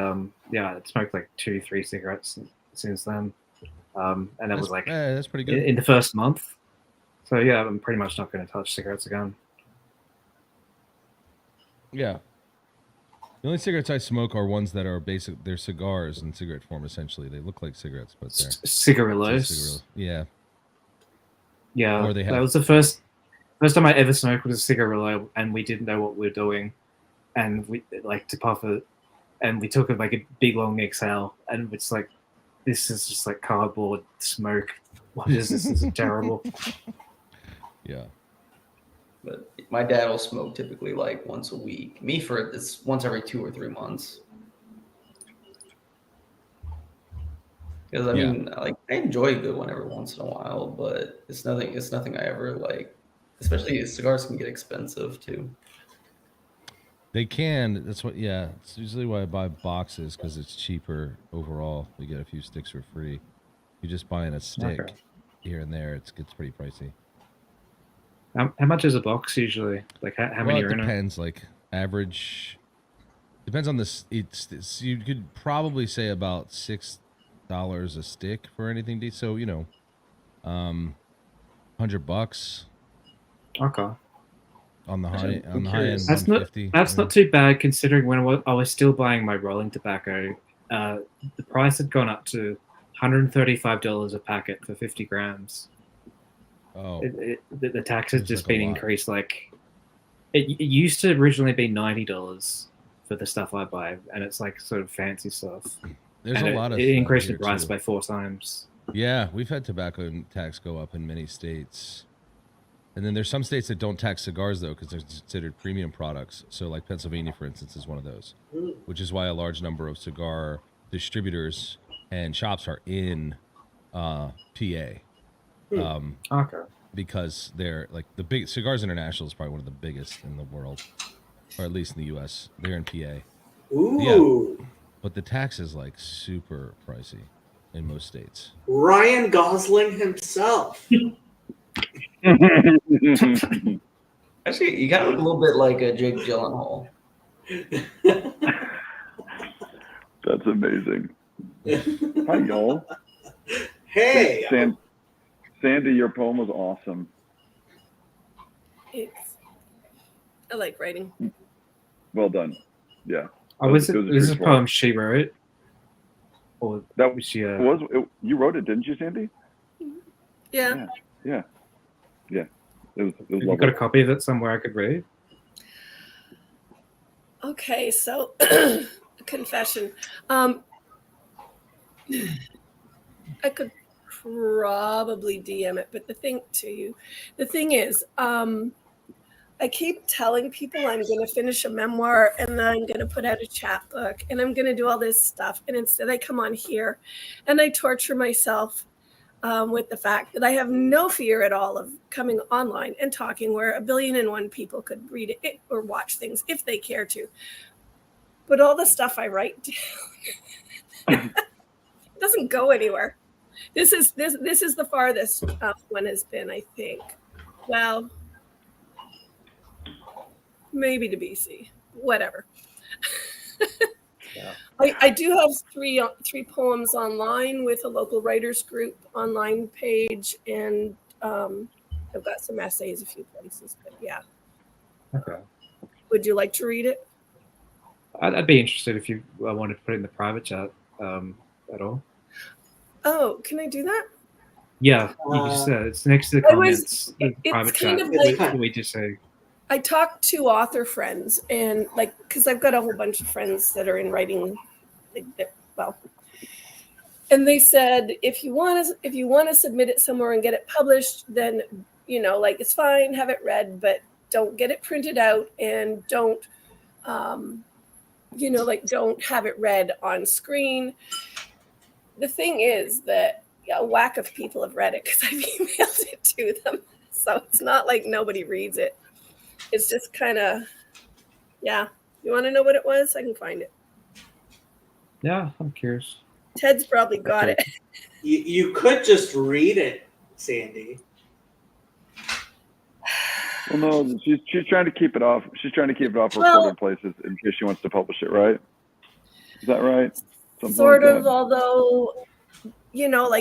yeah, I smoked like 2-3 cigarettes since then, and that was like that's pretty good. in the first month. So yeah, I'm pretty much not going to touch cigarettes again. Yeah. The only cigarettes I smoke are ones that are they're cigars in cigarette form, essentially. They look like cigarettes, but they're Cigarillos. cigarillo. Yeah. Yeah, Or they that have- was the first. First time I ever smoked was a cigarillo, and we didn't know what we were doing, and we like to puff it, and we took like a big long exhale, and it's like, this is just like cardboard smoke. What is this? This is terrible. Yeah. But my dad will smoke typically like once a week. Me for it's once every 2 or 3 months. Because I mean, like I enjoy a good one every once in a while, but it's nothing. It's nothing I ever like. Especially cigars can get expensive too. They can. That's what. Yeah, it's usually why I buy boxes because it's cheaper overall. We get a few sticks for free. You're just buying a stick here and there. It gets pretty pricey. How much is a box usually? Like how many are in it? It depends. Like average. Depends on this. It's you could probably say about $6 a stick for anything. So $100. Okay. On the high end, that's $150. Not too bad considering when I was still buying my rolling tobacco. The price had gone up to $135 a packet for 50 grams. Oh, the tax has just been increased. Like it used to originally be $90 for the stuff I buy, and it's like sort of fancy stuff. There's a lot of it increased the price by 4 times. Yeah, we've had tobacco tax go up in many states. And then there's some states that don't tax cigars, though, because they're considered premium products. So like Pennsylvania, for instance, is one of those, which is why a large number of cigar distributors and shops are in PA. Okay. Because they're like the big Cigars International is probably one of the biggest in the world, or at least in the U.S. They're in PA. Ooh. Yeah, but the tax is like super pricey in most states. Ryan Gosling himself. Actually, you got a little bit like a Jake Gyllenhaal. That's amazing. Hi, y'all. Hey. Sandy, your poem was awesome. I like writing. Well done. Yeah. This is a poem she wrote? Or that was she? You wrote it, didn't you, Sandy? Yeah. Yeah. It was Have you got a copy of it somewhere I could read? Okay, so a confession. I could probably DM it, but the thing is, I keep telling people I'm going to finish a memoir and then I'm going to put out a chapbook and I'm going to do all this stuff. And instead I come on here and I torture myself with the fact that I have no fear at all of coming online and talking where 1,000,000,001 people could read it or watch things if they care to. But all the stuff I write down doesn't go anywhere. This is the farthest one has been, I think. Well, maybe to BC, whatever. Yeah. I do have three poems online with a local writers group online page, and I've got some essays a few places. But yeah. Okay. Would you like to read it? I'd be interested if you wanted to put it in the private chat at all. Oh, can I do that? Yeah, you just it's next to the comments. It's private kind chat. of like We just say. I talked to author friends, and because I've got a whole bunch of friends that are in writing, and they said if you want to submit it somewhere and get it published, then it's fine, have it read, but don't get it printed out and don't don't have it read on screen. The thing is that a whack of people have read it because I've emailed it to them, so it's not like nobody reads it. It's just kind of, yeah. You want to know what it was? I can find it. Yeah, I'm curious. Ted's probably got it. You could just read it, Sandy. Well, no, she's trying to keep it off. She's trying to keep it off recorded places in case she wants to publish it, right? Is that right? Something Sort like of, that. although,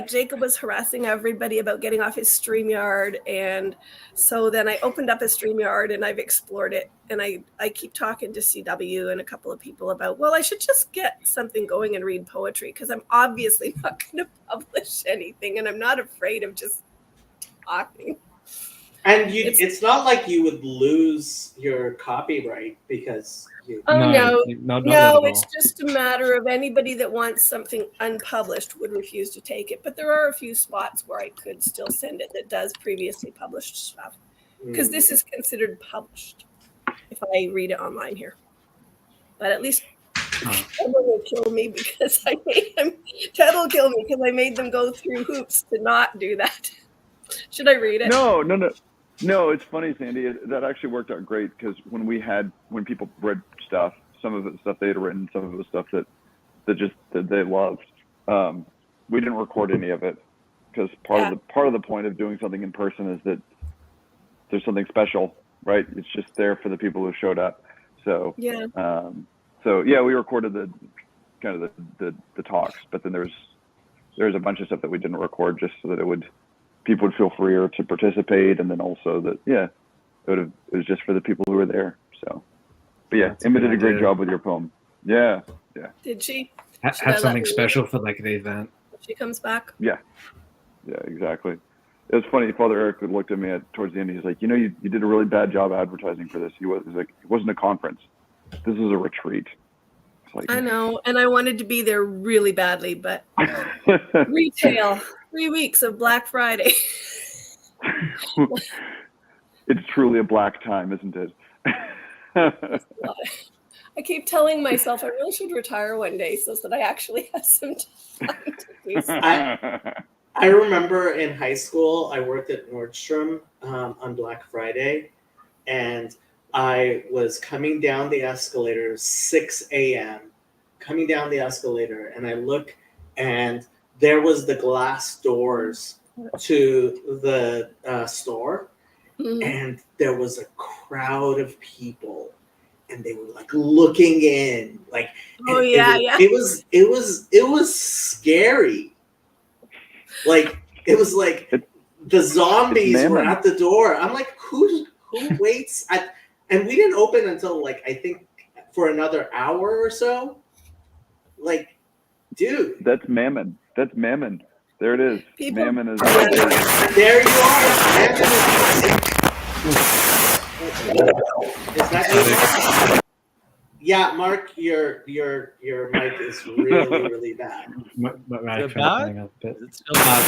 Jacob was harassing everybody about getting off his StreamYard. And so then I opened up a StreamYard and I've explored it. And I keep talking to CW and a couple of people about, well, I should just get something going and read poetry because I'm obviously not going to publish anything. And I'm not afraid of just talking. And it's not like you would lose your copyright because you. Oh no, not no, at it's all. just a matter of anybody that wants something unpublished would refuse to take it. But there are a few spots where I could still send it that does previously published stuff, because this is considered published if I read it online here. But at least someone will kill me because I made them. Ted will kill me because I made them go through hoops to not do that. Should I read it? No, it's funny, Sandy. That actually worked out great because when people read stuff, some of it stuff they had written, some of it was stuff that they loved. We didn't record any of it because part of the point of doing something in person is that there's something special, right? It's just there for the people who showed up. So yeah. We recorded the talks, but then there's a bunch of stuff that we didn't record just so that people would feel freer to participate, and then also that it was just for the people who were there. So, but yeah, Emma did a great job with your poem. Yeah. Did she? Have something special for like the event. She comes back. Yeah, exactly. It was funny. Father Eric looked at me towards the end. He's like, you did a really bad job advertising for this. He's like, it wasn't a conference. This is a retreat. Like, I know, and I wanted to be there really badly, but retail, 3 weeks of Black Friday. It's truly a black time, isn't it? I keep telling myself I really should retire one day so that I actually have some time to do something. I remember in high school, I worked at Nordstrom on Black Friday, and I was coming down the escalator, 6 a.m., coming down the escalator, and I look, and there was the glass doors to the store, and there was a crowd of people, and they were like looking in, like, it was scary. Like, it was like the zombies were at the door. I'm like, who waits at? And we didn't open until like I think for another hour or so. Like, dude, that's Mammon. There it is. Mammon is. There you are. Mammon is that you? Yeah, Mark, your mic is really, really bad. It's still bad.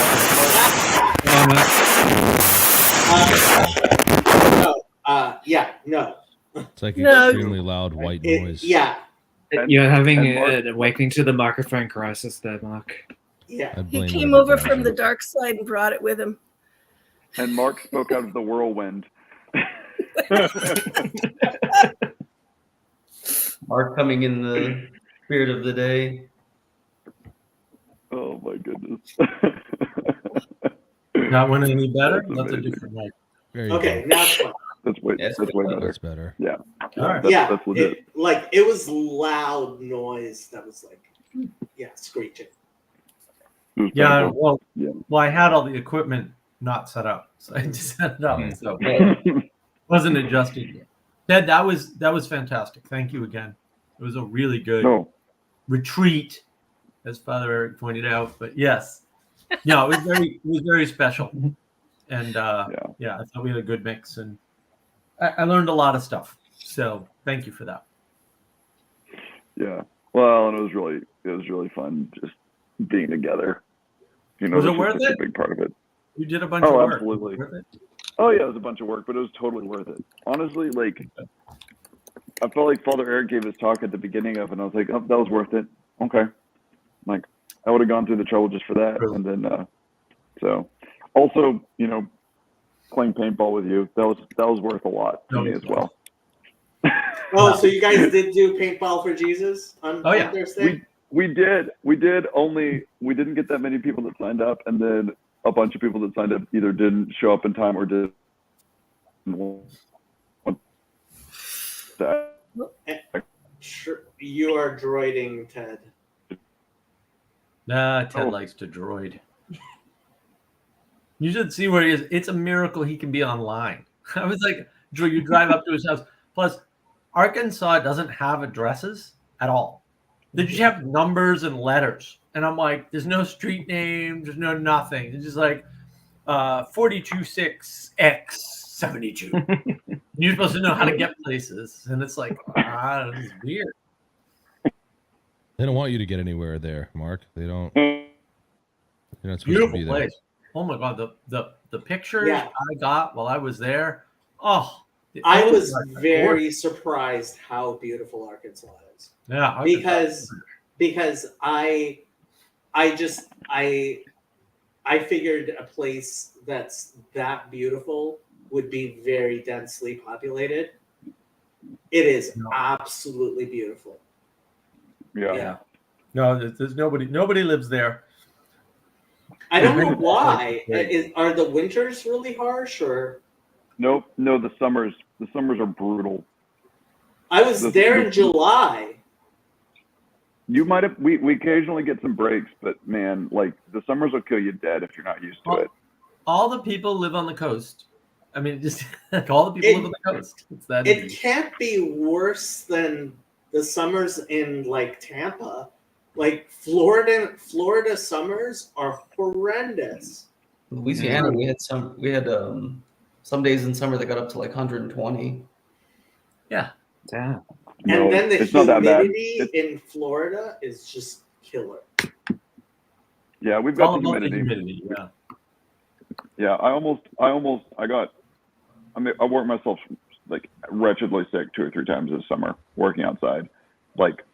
No. It's like extremely loud white noise. You're having an awakening to the microphone crisis there, Mark. Yeah. He came over from the dark side and brought it with him. And Mark spoke out of the whirlwind. Mark coming in the spirit of the day. Oh my goodness. That one any better? That's a different mic. Okay, now it's fine. That's way better. That's better. Yeah. All right. That's legit. It was loud noise that was like, screeching. Yeah, well, I had all the equipment not set up, so I just set it up. So wasn't adjusted yet. Ted, that was fantastic. Thank you again. It was a really good retreat, as Father Eric pointed out. But yes, it was very special, and I thought we had a good mix, and I learned a lot of stuff. So thank you for that. Yeah, well, and it was really fun just being together. Was it worth it? A big part of it. You did a bunch of work. Absolutely. Was it worth it? Oh yeah, it was a bunch of work, but it was totally worth it. Honestly, like I felt like Father Eric gave his talk at the beginning of it, and I was like, oh, that was worth it. Okay. Like I would have gone through the trouble just for that. And then so also, playing paintball with you, that was worth a lot to me as well. Oh, so you guys did do paintball for Jesus on Thursday? We did, only we didn't get that many people that signed up, and then a bunch of people that signed up either didn't show up in time or did. Sure, you are droiding, Ted. Nah, Ted likes to droid. You should see where he is. It's a miracle he can be online. I was like, Drew, you drive up to his house. Plus, Arkansas doesn't have addresses at all. They just have numbers and letters. And I'm like, there's no street name, there's no nothing. It's just like 426X 72. You're supposed to know how to get places, and it's like, this is weird. They don't want you to get anywhere there, Mark. They don't. You're not supposed Beautiful to be there. place. Oh my God, the pictures Yeah. I got while I was there. Oh, I was very surprised how beautiful Arkansas is. Yeah, because I figured a place that's that beautiful would be very densely populated. It is absolutely beautiful. Yeah. No, there's nobody lives there. I don't know why. Are the winters really harsh or? Nope. No, the summers are brutal. I was there in July. You might have. We occasionally get some breaks, but man, like the summers will kill you dead if you're not used to it. All the people live on the coast. I mean, just like all the people live on the coast. It's that It easy. can't be worse than the summers in like Tampa. Like Florida summers are horrendous. Louisiana, we had some days in summer that got up to like 120. Yeah. Damn. And then the it's not that bad. humidity in Florida is just killer. Yeah, we've It's got all the about the humidity. humidity. Yeah. Yeah, I worked myself like wretchedly sick 2 or 3 times this summer working outside, like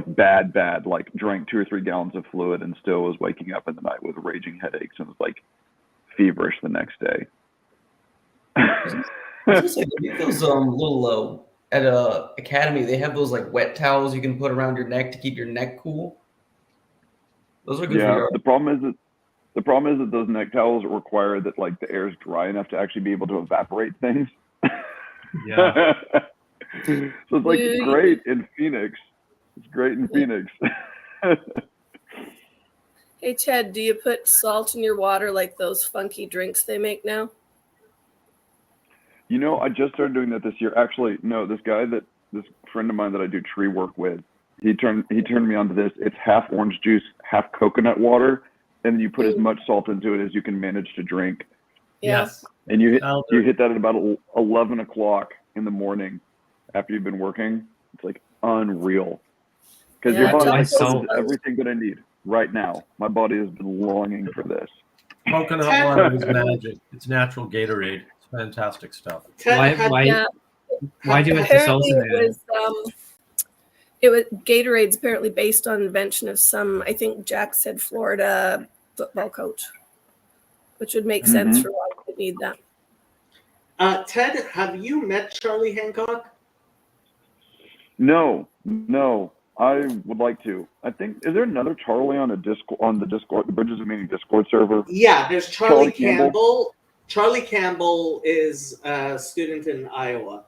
bad, like drank 2 or 3 gallons of fluid and still was waking up in the night with raging headaches and was like feverish the next day. I was gonna say, they make those little at academy. They have those like wet towels you can put around your neck to keep your neck cool. Those are good for your. The problem is that those neck towels require that like the air is dry enough to actually be able to evaporate things. Yeah. So it's like great in Phoenix. It's great in Phoenix. Hey, Ted, do you put salt in your water like those funky drinks they make now? You know, I just started doing that this year. Actually, no, this friend of mine that I do tree work with, he turned me on to this. It's half orange juice, half coconut water, and you put as much salt into it as you can manage to drink. Yes. And you hit that at about 11 o'clock in the morning after you've been working. It's like unreal. Because your body has everything that I need right now. My body has been longing for this. Coconut water is magic. It's natural Gatorade. It's fantastic stuff. Why do you have the salt in there? It was Gatorade's apparently based on invention of some, I think Jack said Florida football coach, which would make sense for why you would need that. Ted, have you met Charlie Hancock? No. I would like to. I think is there another Charlie on the Discord, the Bridges of Meaning Discord server? Yeah, there's Charlie Campbell. Charlie Campbell is a student in Iowa.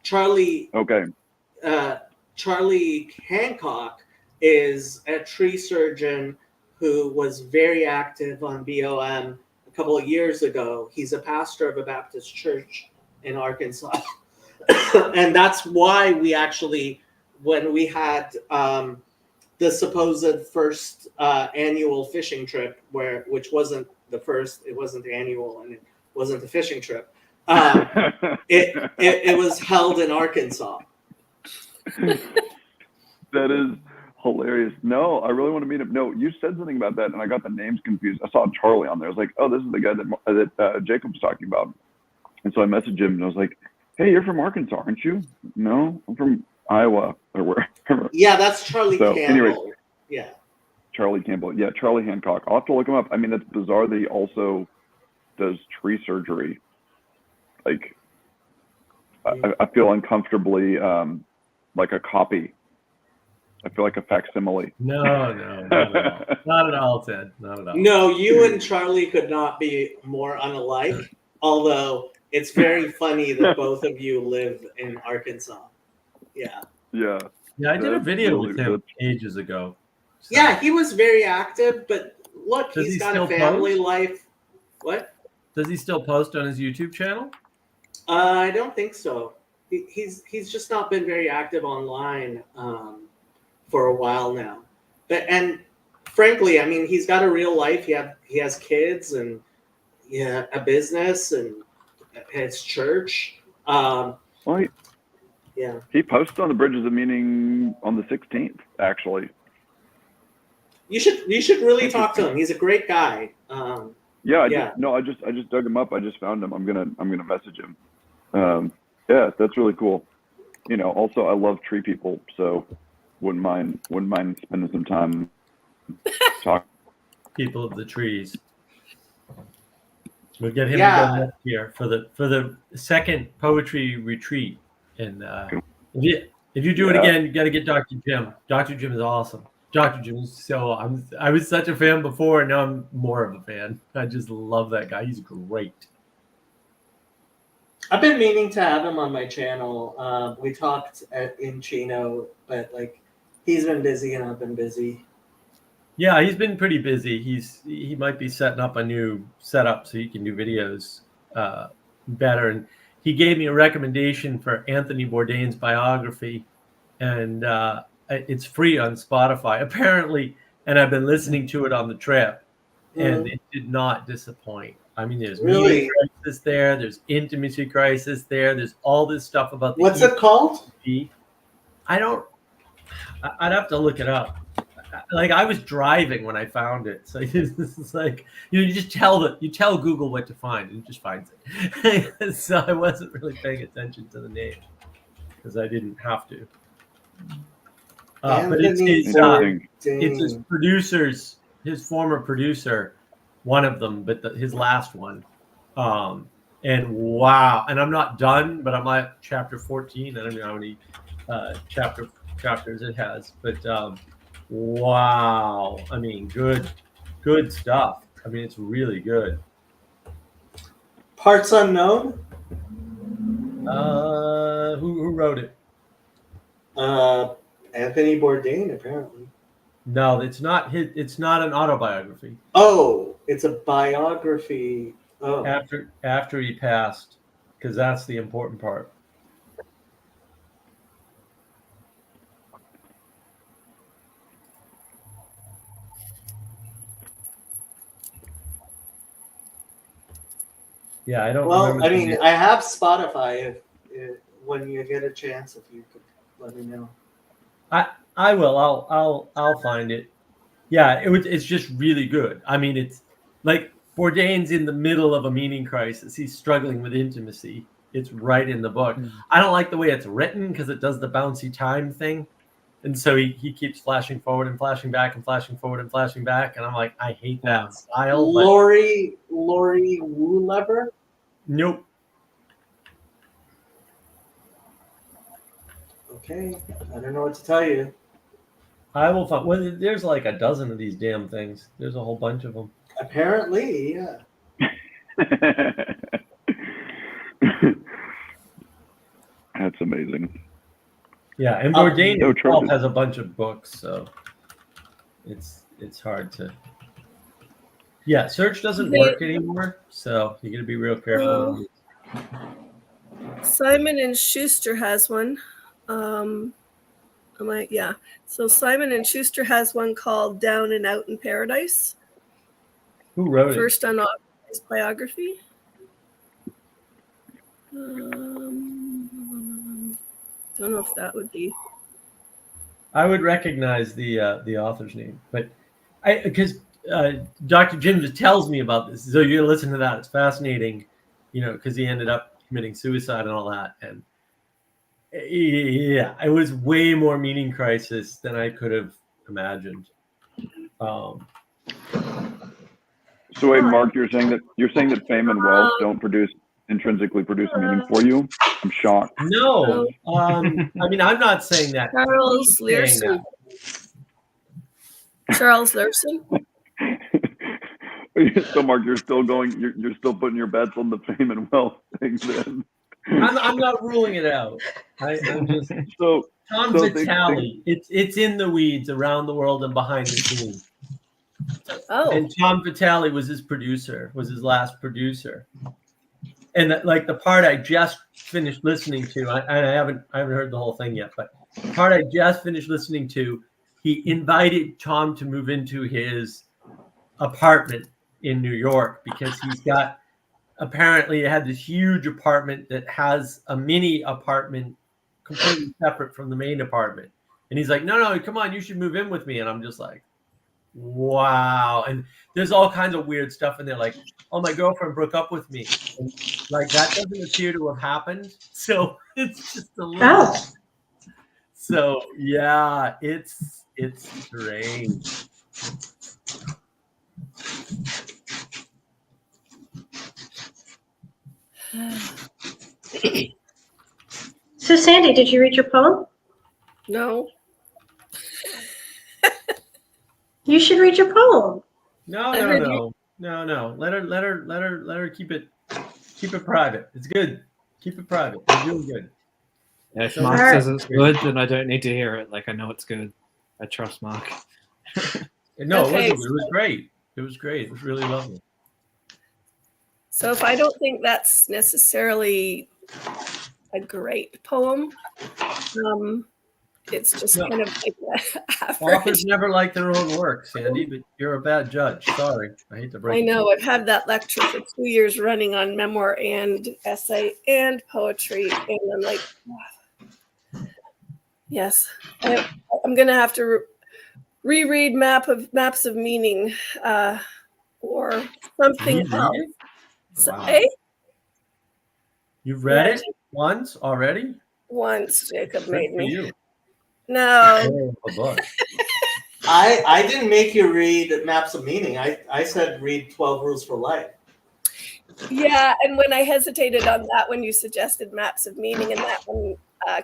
Charlie Hancock is a tree surgeon who was very active on BOM a couple of years ago. He's a pastor of a Baptist church in Arkansas. And that's why we actually, when we had the supposed first annual fishing trip, which wasn't the first, it wasn't annual, and it wasn't a fishing trip. It was held in Arkansas. That is hilarious. No, I really want to meet him. No, you said something about that, and I got the names confused. I saw Charlie on there. I was like, oh, this is the guy that Jacob was talking about. And so I messaged him, and I was like, hey, you're from Arkansas, aren't you? No, I'm from Iowa or wherever. Yeah, that's Charlie Campbell. Anyway, yeah. Charlie Campbell. Yeah, Charlie Hancock. I'll have to look him up. I mean, it's bizarre that he also does tree surgery. Like, I feel uncomfortably like a copy. I feel like a facsimile. No, not at all, Ted. Not at all. No, you and Charlie could not be more unalike. Although it's very funny that both of you live in Arkansas. Yeah. Yeah. Yeah, I did a video with him ages ago. So. Yeah, he was very active, but look, he's got a family life. What? Does he still post on his YouTube channel? I don't think so. He's just not been very active online for a while now. And frankly, I mean, he's got a real life. He has kids and a business, and his church. Well, Yeah. he posts on the Bridges of Meaning on the 16th, actually. You should really talk to him. He's a great guy. I just dug him up. I just found him. I'm gonna message him. Yeah, that's really cool. You know, also I love tree people, so wouldn't mind spending some time talking. People of the trees. We'll get him to go next year for the second poetry retreat. And if you do it again, you got to get Dr. Jim. Dr. Jim is awesome. Dr. Jim is I was such a fan before, and now I'm more of a fan. I just love that guy. He's great. I've been meaning to have him on my channel. We talked in Chino, but like he's been busy and I've been busy. Yeah, he's been pretty busy. He might be setting up a new setup so he can do videos better. And he gave me a recommendation for Anthony Bourdain's biography, and it's free on Spotify apparently. And I've been listening to it on the trip, and it did not disappoint. I mean, there's meaning crisis there, there's intimacy crisis there, there's all this stuff about the what's it called? I'd have to look it up. Like I was driving when I found it, so it's like you just tell Google what to find, and it just finds it. So I wasn't really paying attention to the name because I didn't have to. But it's his producers, his former producer, one of them, but his last one. And wow, and I'm not done, but I'm at chapter 14. I don't know how many chapters it has, but. Wow, I mean, good stuff. I mean, it's really good. Parts Unknown. Who wrote it? Anthony Bourdain, apparently. No, it's not his. It's not an autobiography. Oh, it's a biography. Oh, after he passed, because that's the important part. Yeah, I don't. Well, I mean, I have Spotify. If when you get a chance, if you could let me know. I will. I'll find it. Yeah, it's just really good. I mean, it's like Bourdain's in the middle of a meaning crisis. He's struggling with intimacy. It's right in the book. I don't like the way it's written because it does the bouncy time thing, and so he keeps flashing forward and flashing back and flashing forward and flashing back, and I'm like, I hate that style. Lori Woolever? Nope. Okay, I don't know what to tell you. I will find. Well, there's like a dozen of these damn things. There's a whole bunch of them. Apparently, yeah. That's amazing. Yeah, and Bourdain himself has a bunch of books, so it's hard to. Yeah, search doesn't work anymore, so you got to be real careful. Simon and Schuster has one. So Simon and Schuster has one called Down and Out in Paradise. Who wrote it? First unauthorized biography. Don't know if that would be. I would recognize the author's name, but because Dr. Jim just tells me about this, so you're gonna listen to that. It's fascinating, because he ended up committing suicide and all that, and yeah, it was way more meaning crisis than I could have imagined. So wait, Mark, you're saying that fame and wealth don't intrinsically produce meaning for you? I'm shocked. No, I mean, I'm not saying that. Charles Learson. Charles Learson. So, Mark, you're still putting your bets on the fame and wealth thing then. I'm not ruling it out. I'm just Tom Vitale. It's in the weeds around the world and behind the scenes. Oh. And Tom Vitale was his last producer. And like the part I just finished listening to, I haven't heard the whole thing yet, but the part I just finished listening to, he invited Tom to move into his apartment in New York because he's got apparently it had this huge apartment that has a mini apartment completely separate from the main apartment. And he's like, no, come on, you should move in with me. And I'm just like, wow. And there's all kinds of weird stuff in there, like, oh, my girlfriend broke up with me. And, like, that doesn't appear to have happened. So it's just a little. Oh. So yeah, it's strange. So Sandy, did you read your poem? No. You should read your poem. No. Let her keep it private. It's good. Keep it private. You're doing good. Yeah, if Mark says it's good, then I don't need to hear it. Like, I know it's good. I trust Mark. No, Okay, it was great. It was great. It was really lovely. So if I don't think that's necessarily a great poem, it's just kind of like Authors never like their own work, Sandy, but you're a bad judge. Sorry. I hate to break it. I know. I've had that lecture for 2 years running on memoir and essay and poetry. And I'm like, yes, I'm going to have to reread Maps of Meaning or something else. Wow. So, You've read it once already? Once Jacob Good made for me. you. No. I didn't make you read Maps of Meaning. I said read 12 Rules for Life. Yeah, and when I hesitated on that one, you suggested Maps of Meaning, and that one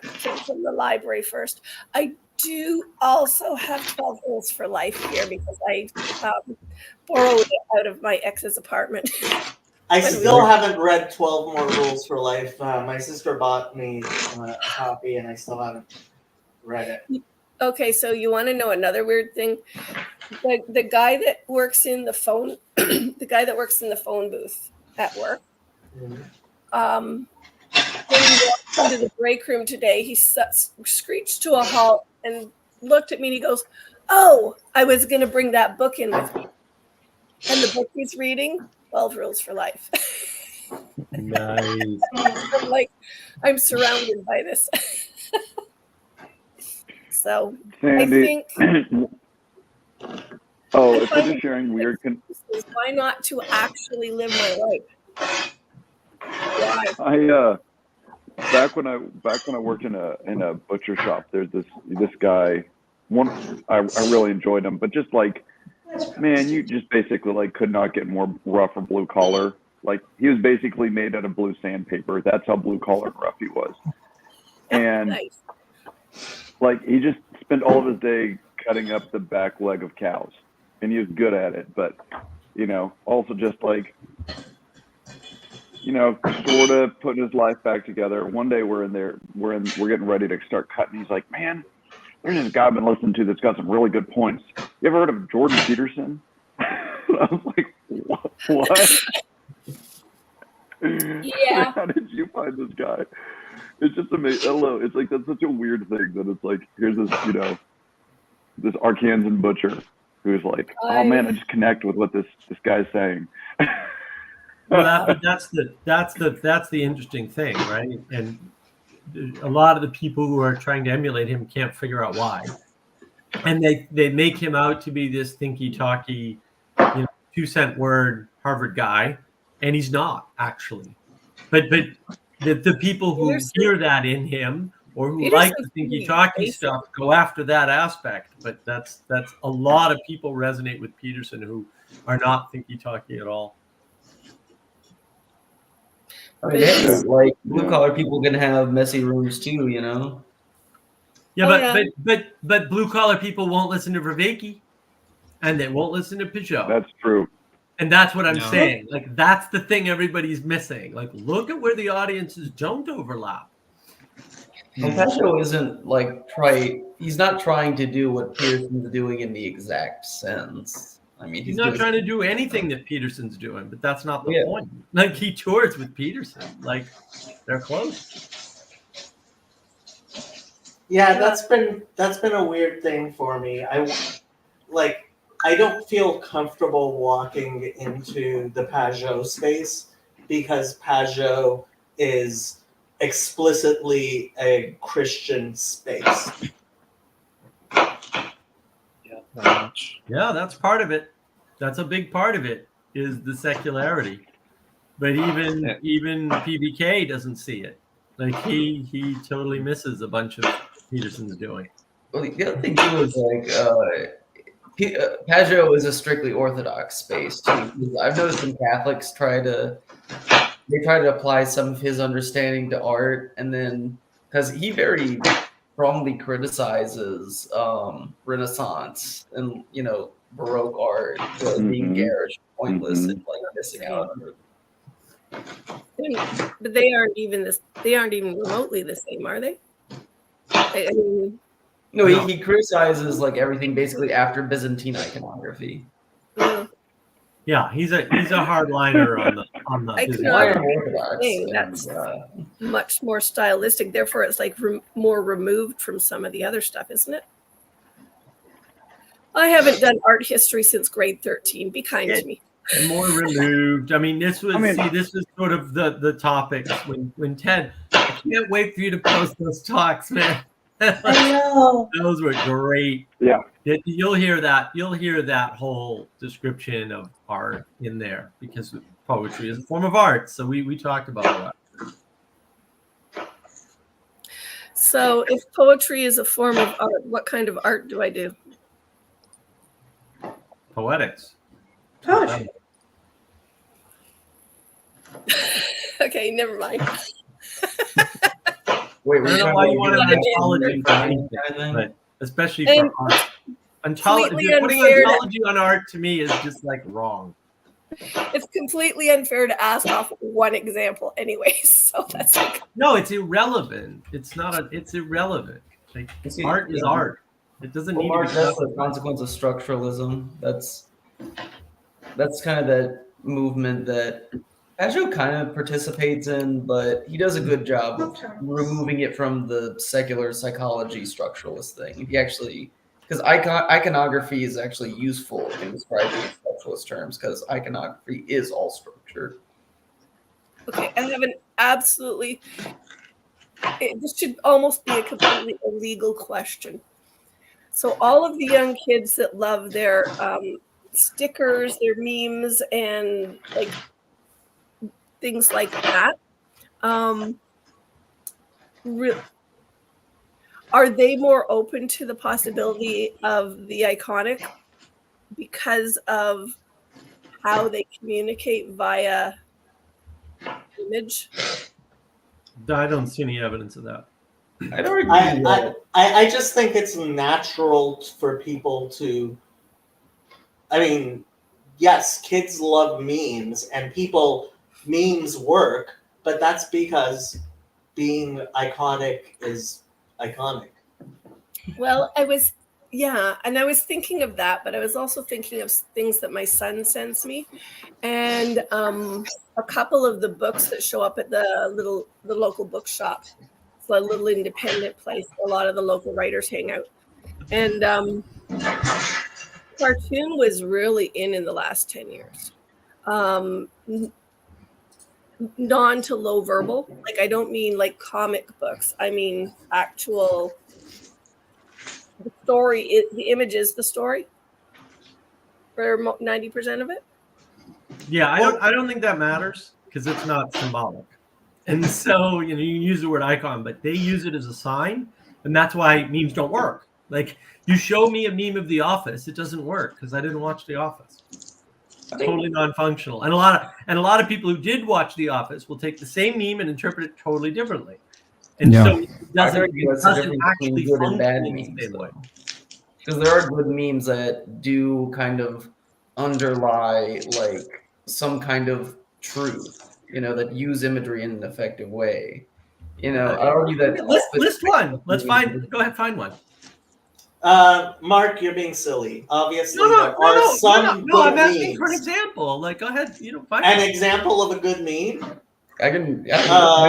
came from the library first. I do also have 12 Rules for Life here because I borrowed it out of my ex's apartment. I still haven't read 12 More Rules for Life. My sister bought me a copy, and I still haven't read it. Okay, so you want to know another weird thing? The guy that works in the phone, the guy that works in the phone booth at work, when he walked into the break room today, he screeched to a halt and looked at me and he goes, "Oh, I was going to bring that book in with me." And the book he's reading, 12 Rules for Life. Nice. I'm like, I'm surrounded by this. So Sandy, I think. If you're just sharing weird. Why not to actually live my life? Why? Back when I worked in a butcher shop, there's this guy. I really enjoyed him, but just like, man, you just basically like could not get more rough or blue collar. Like he was basically made out of blue sandpaper. That's how blue collar and rough he was. And nice. Like he just spent all of his day cutting up the back leg of cows, and he was good at it. But also just like sort of putting his life back together. One day we're getting ready to start cutting. He's like, "Man, there's this guy I've been listening to that's got some really good points. You ever heard of Jordan Peterson?" I was like, "What?" Yeah. How did you find this guy? It's just amazing. I don't know. It's like that's such a weird thing that it's like here's this this Arkansan butcher who's like, "Oh man, I just connect with what this guy's saying." Well, that's the interesting thing, right? And a lot of the people who are trying to emulate him can't figure out why, and they make him out to be this thinky talky, 2-cent word Harvard guy, and he's not actually. But the people who hear that in him or who like the thinky talky stuff go after that aspect. But that's a lot of people resonate with Peterson who are not thinky talky at all. I mean, hey, like blue collar people can have messy rooms too, Yeah, but blue collar people won't listen to Vervaeke, and they won't listen to Peugeot. That's true. And that's what I'm saying. Like that's the thing everybody's missing. Like look at where the audiences don't overlap. Peugeot isn't like he's not trying to do what Peterson's doing in the exact sense. I mean, he's not trying to do anything that Peterson's doing, but that's not the point. Like he tours with Peterson, like they're close. Yeah, that's been a weird thing for me. I don't feel comfortable walking into the Peugeot space because Pajot is explicitly a Christian space. Yeah, very much. Yeah, that's part of it. That's a big part of it, is the secularity. But even PBK doesn't see it. Like he totally misses a bunch of Peterson's doing. Well, the other thing too is Pajot is a strictly Orthodox space too. I've noticed when Catholics try to apply some of his understanding to art, and then because he very strongly criticizes Renaissance and Baroque art being garish, pointless, and like missing out on it. But they aren't even remotely the same, are they? I mean, no, he criticizes like everything basically after Byzantine iconography. Yeah, he's a hardliner on the iconography. That's much more stylistic. Therefore, it's like more removed from some of the other stuff, isn't it? I haven't done art history since grade 13. Be kind to me. More removed. I mean, this was sort of the topics when Ted. I can't wait for you to post those talks, man. I know. Those were great. Yeah. You'll hear that. You'll hear that whole description of art in there because poetry is a form of art. So we talked about that. So if poetry is a form of art, what kind of art do I do? Poetics. Poetry. Okay, never mind. Wait, I don't know why you want an ontology for anything, but especially for art. Ontology, putting ontology on art to me is just like wrong. It's completely unfair to ask off one example, anyway. So that's like... No, it's irrelevant. It's not. It's irrelevant. Like, art is art. It doesn't need to be. That's the consequence of structuralism. That's kind of that movement that Pajot kind of participates in, but he does a good job of removing it from the secular psychology structuralist thing. He actually, because iconography is actually useful in describing structuralist terms, because iconography is all structure. Okay, I have an absolutely. This should almost be a completely illegal question. So all of the young kids that love their stickers, their memes, and like things like that, are they more open to the possibility of the iconic because of how they communicate via image? I don't see any evidence of that. I just think it's natural for people to. I mean, yes, kids love memes, and memes work, but that's because being iconic is iconic. Well, I was thinking of that, but I was also thinking of things that my son sends me, and a couple of the books that show up at the local bookshop. It's a little independent place where a lot of the local writers hang out, and cartoon was really in the last 10 years. Non to low verbal, like I don't mean like comic books. I mean actual. The story, the image is the story for 90% of it. Yeah, I don't think that matters because it's not symbolic. And so you use the word icon, but they use it as a sign, and that's why memes don't work. Like you show me a meme of The Office, it doesn't work because I didn't watch The Office. It's totally non-functional, and a lot of people who did watch The Office will take the same meme and interpret it totally differently. And so it doesn't actually function in the same way. Because there are good memes that do kind of underlie like some kind of truth, that use imagery in an effective way. I argue that. List one. Let's go ahead, find one. Mark, you're being silly. Obviously, there are some good I'm asking memes. for an example. Like, go ahead, find an example of a good meme. I can. We at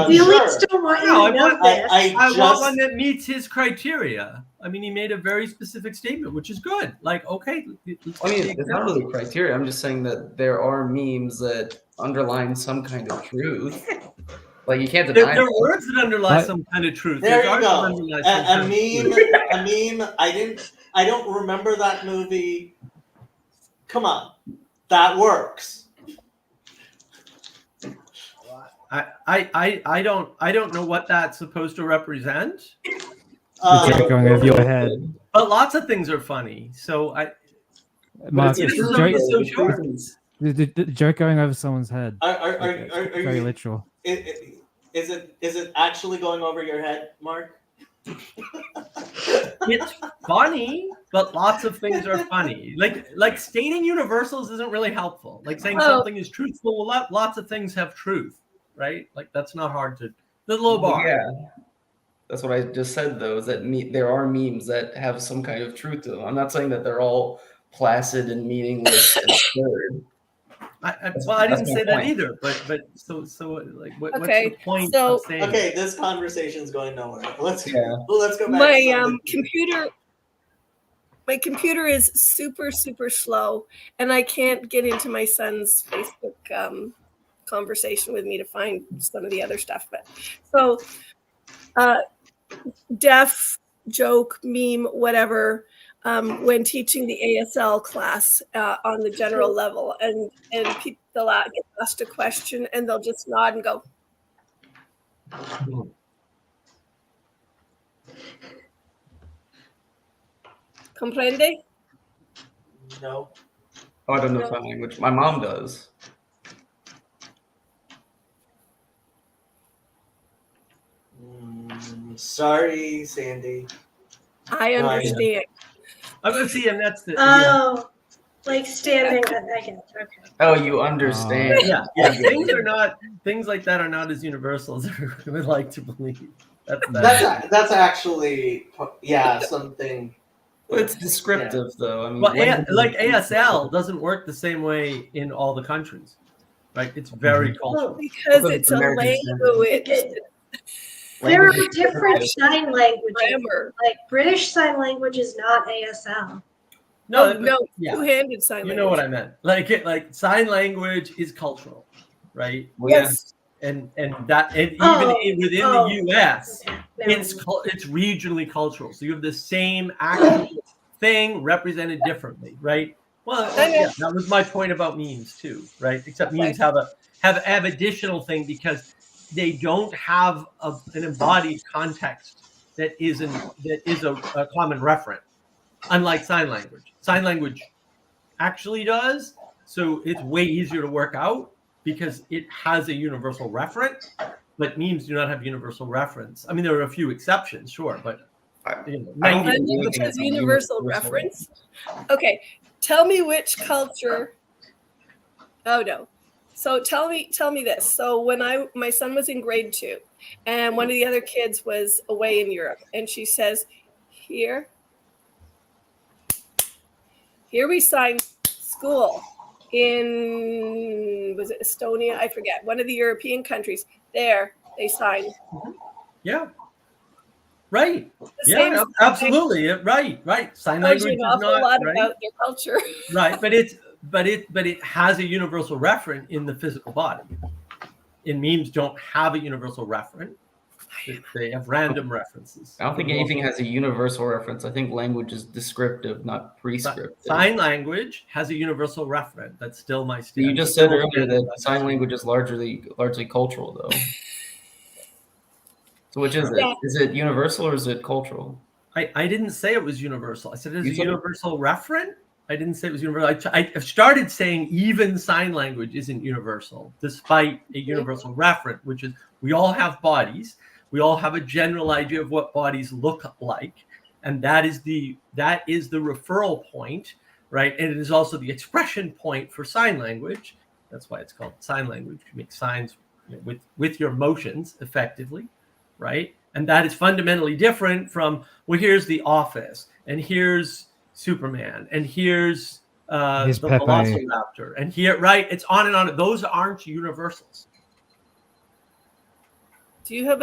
least don't want you to know this. I want one that meets his criteria. I mean, he made a very specific statement, which is good. Like, okay. I mean, it's not really criteria. I'm just saying that there are memes that underline some kind of truth. Like, you can't deny there are words that underlie some kind of truth. There There's you art go. that underlies some kind of truth. A meme. I don't remember that movie. Come on, that works. I don't know what that's supposed to represent. The joke going over your head. But lots of things are funny. So Mark, this is joke, so short. the joke going over someone's head. Are very you, literal. Is it actually going over your head, Mark? It's funny, but lots of things are funny. Like stating universals isn't really helpful. Like saying something is truthful. Lots of things have truth, right? Like that's not hard to. The low bar. Yeah, that's what I just said. Though is that there are memes that have some kind of truth to them. I'm not saying that they're all placid and meaningless and absurd. I didn't say that either. But so like what's the point so, of saying? Okay, this conversation's going nowhere. Let's go back. My computer is super slow, and I can't get into my son's Facebook conversation with me to find some of the other stuff. But so, deaf joke, meme, whatever. When teaching the ASL class on the general level, and people get asked a question, and they'll just nod and go. Comprende? No. Oh, I don't know sign language. My mom does. Sorry, Sandy. I understand. I'm gonna see, and that's the. Like standing. I get it. Okay. Oh, you understand? Yeah. Things like that are not as universal as we would like to believe. That's actually something. Well, it's descriptive, though. I mean, well, like ASL doesn't work the same way in all the countries, right? It's very cultural because it's a language. There are different sign languages. Like British Sign Language is not ASL. No, two-handed sign language. You know what I meant. Like sign language is cultural, right? Yes. And even within the US, it's regionally cultural. So you have the same actual thing represented differently, right? Well, that was my point about memes too, right? Except memes have additional thing because they don't have an embodied context that is a common referent, unlike sign language. Sign language actually does, so it's way easier to work out because it has a universal referent, but memes do not have universal reference. I mean, there are a few exceptions, sure, but because universal reference. Okay, tell me which culture. Oh no. So tell me this. So when my son was in grade 2, and one of the other kids was away in Europe, and she says, here we sign school in, was it Estonia? I forget. One of the European countries. There, they sign. Yeah. Right. Yeah, absolutely. Right. Sign language is not a lot about their culture. Right, but it has a universal referent in the physical body. And memes don't have a universal referent. They have random references. I don't think anything has a universal reference. I think language is descriptive, not prescriptive. Sign language has a universal referent. That's still my stance. You just said earlier that sign language is largely cultural, though. So which is it? Is it universal or is it cultural? I didn't say it was universal. I said it's a universal referent. I didn't say it was universal. I started saying even sign language isn't universal, despite a universal referent, which is we all have bodies. We all have a general idea of what bodies look like, and that is the referral point, right? And it is also the expression point for sign language. That's why it's called sign language. You make signs with your motions effectively, right? And that is fundamentally different from, well, here's the Office, and here's Superman, and here's the Velociraptor, and here, right? It's on and on. Those aren't universals. Do you have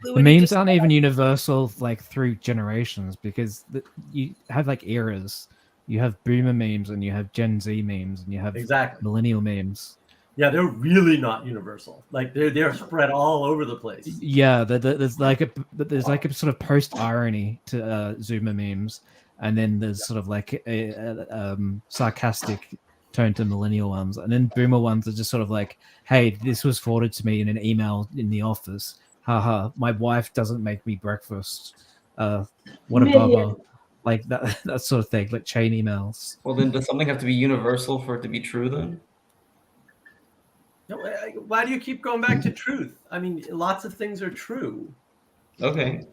The memes aren't even universal, like through generations, because you have like eras. You have boomer memes, and you have Gen Z memes, and you have millennial memes. Yeah, they're really not universal. Like they're spread all over the place. Yeah, there's like a sort of post irony to Zoomer memes, and then there's sort of like a sarcastic tone to millennial ones, and then boomer ones are just sort of like, "Hey, this was forwarded to me in an email in the office. Haha, my wife doesn't make me breakfast. What a bubba." Like that sort of thing, like chain emails. Well, then does something have to be universal for it to be true then? Why do you keep going back to truth? I mean, lots of things are true. Okay.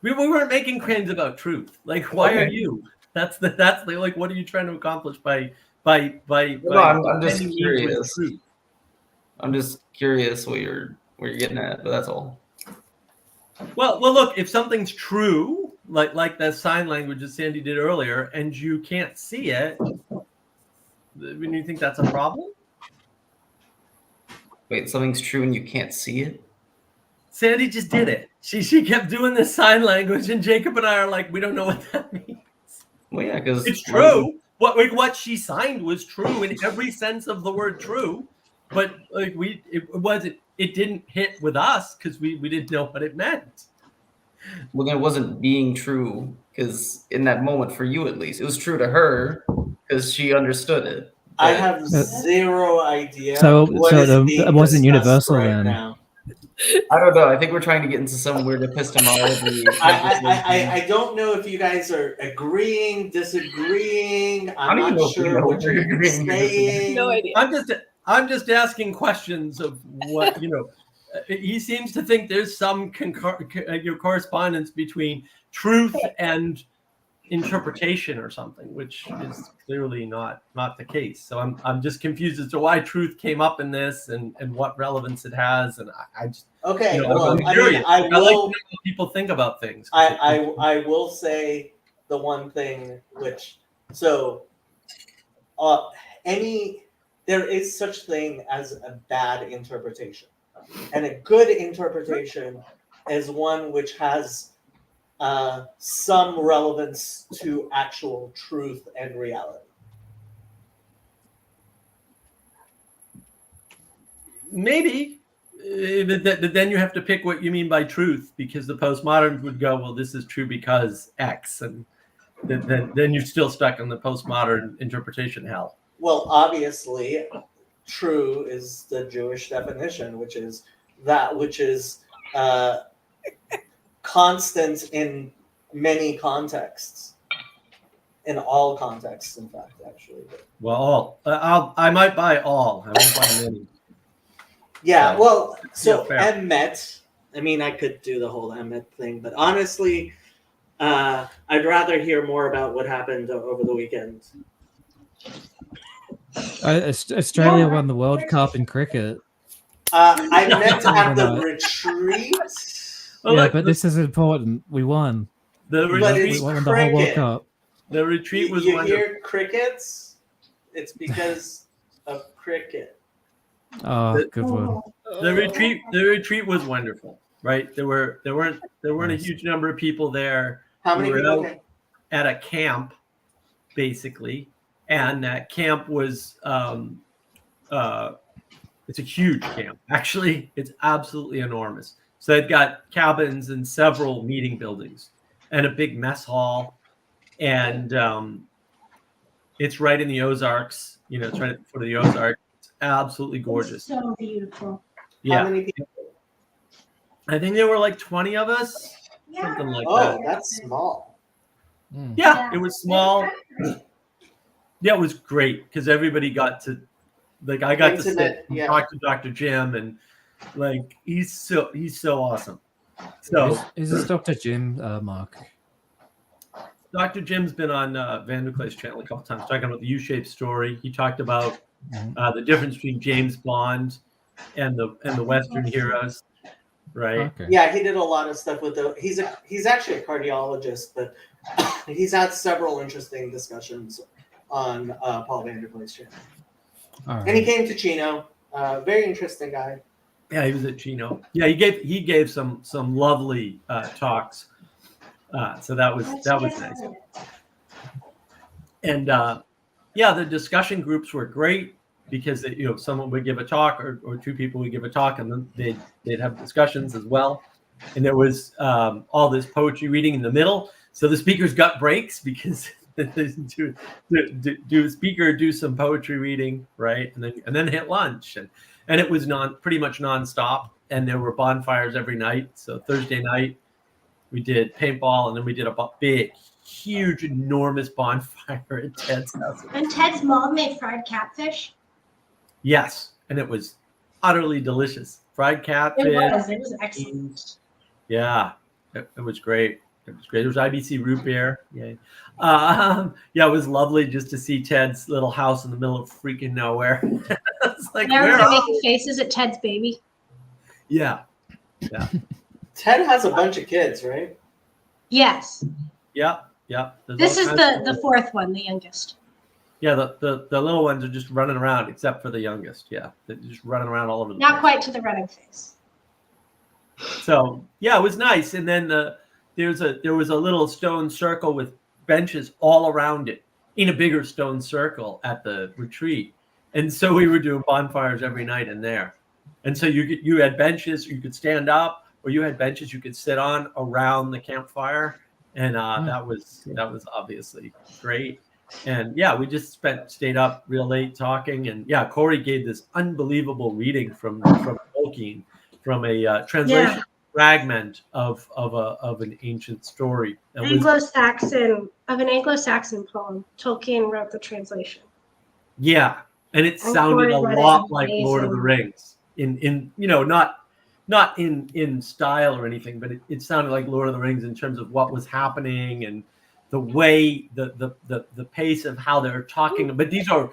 We weren't making claims about truth. Like, why are you? That's the like, what are you trying to accomplish by No, I'm just curious. I'm just curious what you're getting at, but that's all. Well, look, if something's true, like that sign language that Sandy did earlier, and you can't see it, then you think that's a problem? Wait, something's true and you can't see it? Sandy just did it. She kept doing this sign language, and Jacob and I are like, we don't know what that means. Well, yeah, because it's true. What she signed was true in every sense of the word true, but like it didn't hit with us because we didn't know what it meant. Well, then it wasn't being true because in that moment, for you at least, it was true to her because she understood it. I have zero idea. So it wasn't universal right then. Now. I don't know. I think we're trying to get into some weird epistemology. I don't know if you guys are agreeing, disagreeing. I'm not sure what you're saying. No idea. I'm just asking questions of what He seems to think there's some correspondence between truth and interpretation or something, which is clearly not the case. So I'm just confused as to why truth came up in this and what relevance it has. And I just I'm curious. I like to know what people think about things. I will say the one thing which there is such thing as a bad interpretation, and a good interpretation is one which has some relevance to actual truth and reality. Maybe, but then you have to pick what you mean by truth, because the postmoderns would go, well, this is true because X, and then you're still stuck in the postmodern interpretation hell. Well, obviously, true is the Jewish definition, which is that which is constant in many contexts, in all contexts, in fact, actually. Well, I might buy all. I won't buy many. Yeah, well, so Emmet, I mean, I could do the whole Emmet thing, but honestly, I'd rather hear more about what happened over the weekend. Australia won the World Cup in cricket. I met at the retreat. Yeah, but this is important. We won. We won the whole World Cup. The retreat was wonderful. You hear crickets? It's because of cricket. Oh, good one. The retreat was wonderful, right? There weren't a huge number of people there. How many people? At a camp, basically, and that camp was it's a huge camp. Actually, it's absolutely enormous. So they've got cabins and several meeting buildings and a big mess hall, and it's right in the Ozarks. It's right at the foot of the Ozarks. Absolutely gorgeous. It's so beautiful. Yeah. How many people? I think there were like 20 of us, something like that. Oh, that's small. Yeah, it was small. Yeah, it was great because everybody got to, like, I got to sit and talk to Dr. Jim, and like he's so awesome. So is this Dr. Jim, Mark? Dr. Jim's been on Van Nucle's channel a couple times talking about the U-shaped story. He talked about the difference between James Bond and the Western heroes, right? Okay. Yeah, he did a lot of stuff with the. He's actually a cardiologist, but he's had several interesting discussions on Paul Van Nucle's channel. Right. And he came to Chino. Very interesting guy. Yeah, he was at Chino. Yeah, he gave some lovely talks. So that was nice. And yeah, the discussion groups were great because someone would give a talk or two people would give a talk, and then they'd have discussions as well. And there was all this poetry reading in the middle, so the speakers got breaks because do speaker do some poetry reading, right, and then hit lunch, and it was pretty much nonstop, and there were bonfires every night. So Thursday night we did paintball, and then we did a big, huge, enormous bonfire at Ted's house. And Ted's mom made fried catfish. Yes, and it was utterly delicious. Fried catfish. It was excellent. Yeah, it was great. It was great. There was IBC root beer. Yay. Yeah, it was lovely just to see Ted's little house in the middle of freaking nowhere. It's like, and everybody making faces at Ted's baby. Yeah. Ted has a bunch of kids, right? Yes. Yeah. This is the fourth one, the youngest. Yeah, the little ones are just running around, except for the youngest. Yeah, they're just running around all over the Not place. quite to the running phase. So yeah, it was nice. And then there was a little stone circle with benches all around it in a bigger stone circle at the retreat. And so we were doing bonfires every night in there. And so you had benches you could stand up, or you had benches you could sit on around the campfire, and that was obviously great. And yeah, we just stayed up real late talking. And yeah, Corey gave this unbelievable reading from Tolkien, from a translation fragment of an ancient story. Of an Anglo-Saxon poem. Tolkien wrote the translation. Yeah, and it sounded a lot like Lord of the Rings. In not in style or anything, but it sounded like Lord of the Rings in terms of what was happening and the way the pace of how they're talking. But these are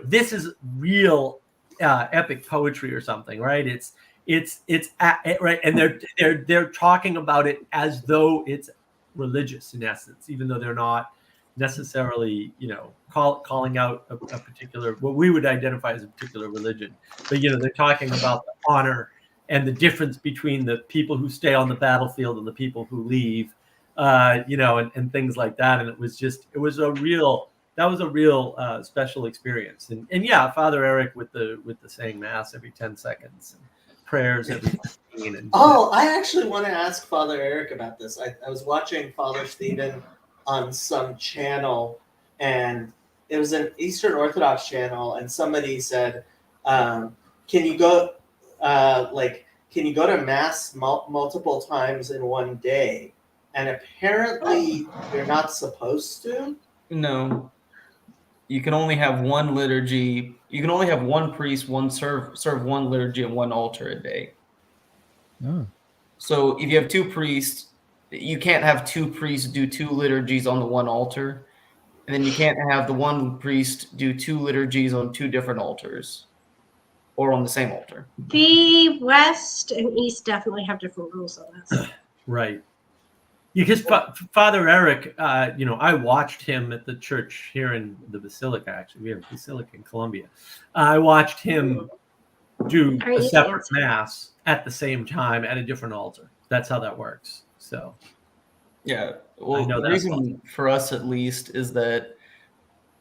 this is real epic poetry or something, right? It's right, and they're talking about it as though it's religious in essence, even though they're not necessarily calling out a particular, what we would identify as a particular religion, but they're talking about the honor and the difference between the people who stay on the battlefield and the people who leave, and things like that. And it was a real special experience. And yeah, Father Eric with the saying mass every 10 seconds and prayers every 15. And I actually want to ask Father Eric about this. I was watching Father Stephen on some channel, and it was an Eastern Orthodox channel, and somebody said, can you go to mass multiple times in one day? And apparently you're not supposed to. No, you can only have one liturgy. You can only have one priest, serve one liturgy and one altar a day. Oh. So if you have two priests, you can't have two priests do two liturgies on the one altar, and then you can't have the one priest do two liturgies on two different altars or on the same altar. The West and East definitely have different rules on this. Right. Because Father Eric, I watched him at the church here in the Basilica. Actually, we have a Basilica in Columbia. I watched him do a separate mass at the same time at a different altar. That's how that works. So, yeah. Well, the reason for us, at least, is that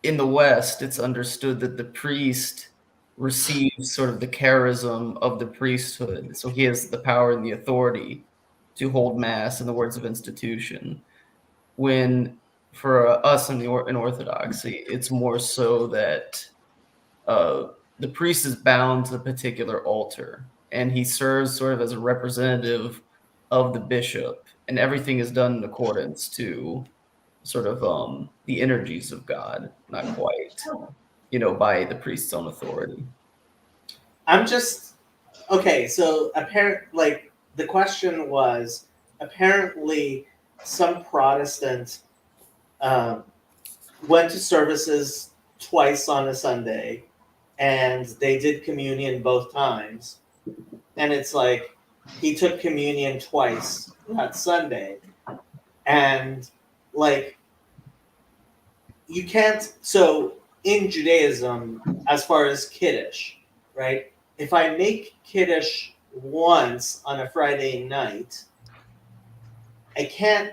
in the West, it's understood that the priest receives sort of the charism of the priesthood. So he has the power and the authority to hold mass in the words of institution. When for us in Orthodoxy, it's more so that the priest is bound to a particular altar, and he serves sort of as a representative of the bishop, and everything is done in accordance to sort of the energies of God, not quite, by the priest's own authority. I'm just okay. So the question was, apparently some Protestants went to services twice on a Sunday, and they did communion both times. And it's like he took communion twice that Sunday. And you can't, so in Judaism, as far as Kiddush, right? If I make Kiddush once on a Friday night, I can't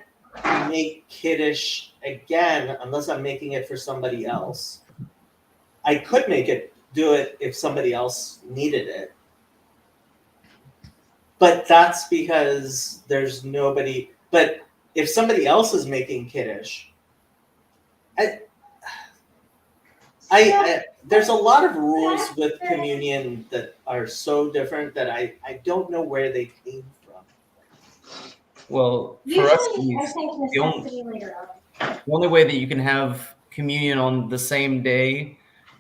make Kiddush again unless I'm making it for somebody else. I could do it if somebody else needed it. But that's because there's nobody. But if somebody else is making Kiddush, there's a lot of rules with communion that are so different that I don't know where they came from. Well, for Usually, us, I think necessity later on. the only way that you can have communion on the same day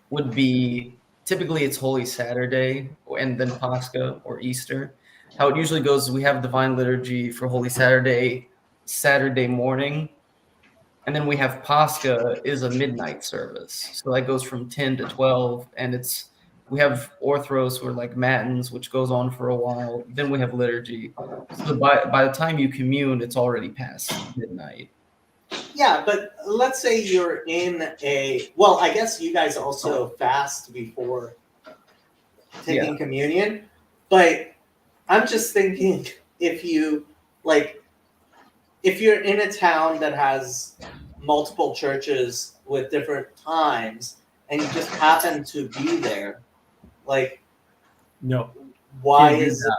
would be typically it's Holy Saturday and then Pascha or Easter. How it usually goes is we have Divine Liturgy for Holy Saturday, Saturday morning, and then we have Pascha is a midnight service. So that goes from 10 to 12, and we have Orthros or like Matins, which goes on for a while. Then we have liturgy. So by the time you commune, it's already past midnight. Yeah, but let's say you're in well, I guess you guys also fast before taking communion, but I'm just thinking if you're in a town that has multiple churches with different times and you just happen to be there, like, no, why can't do is that.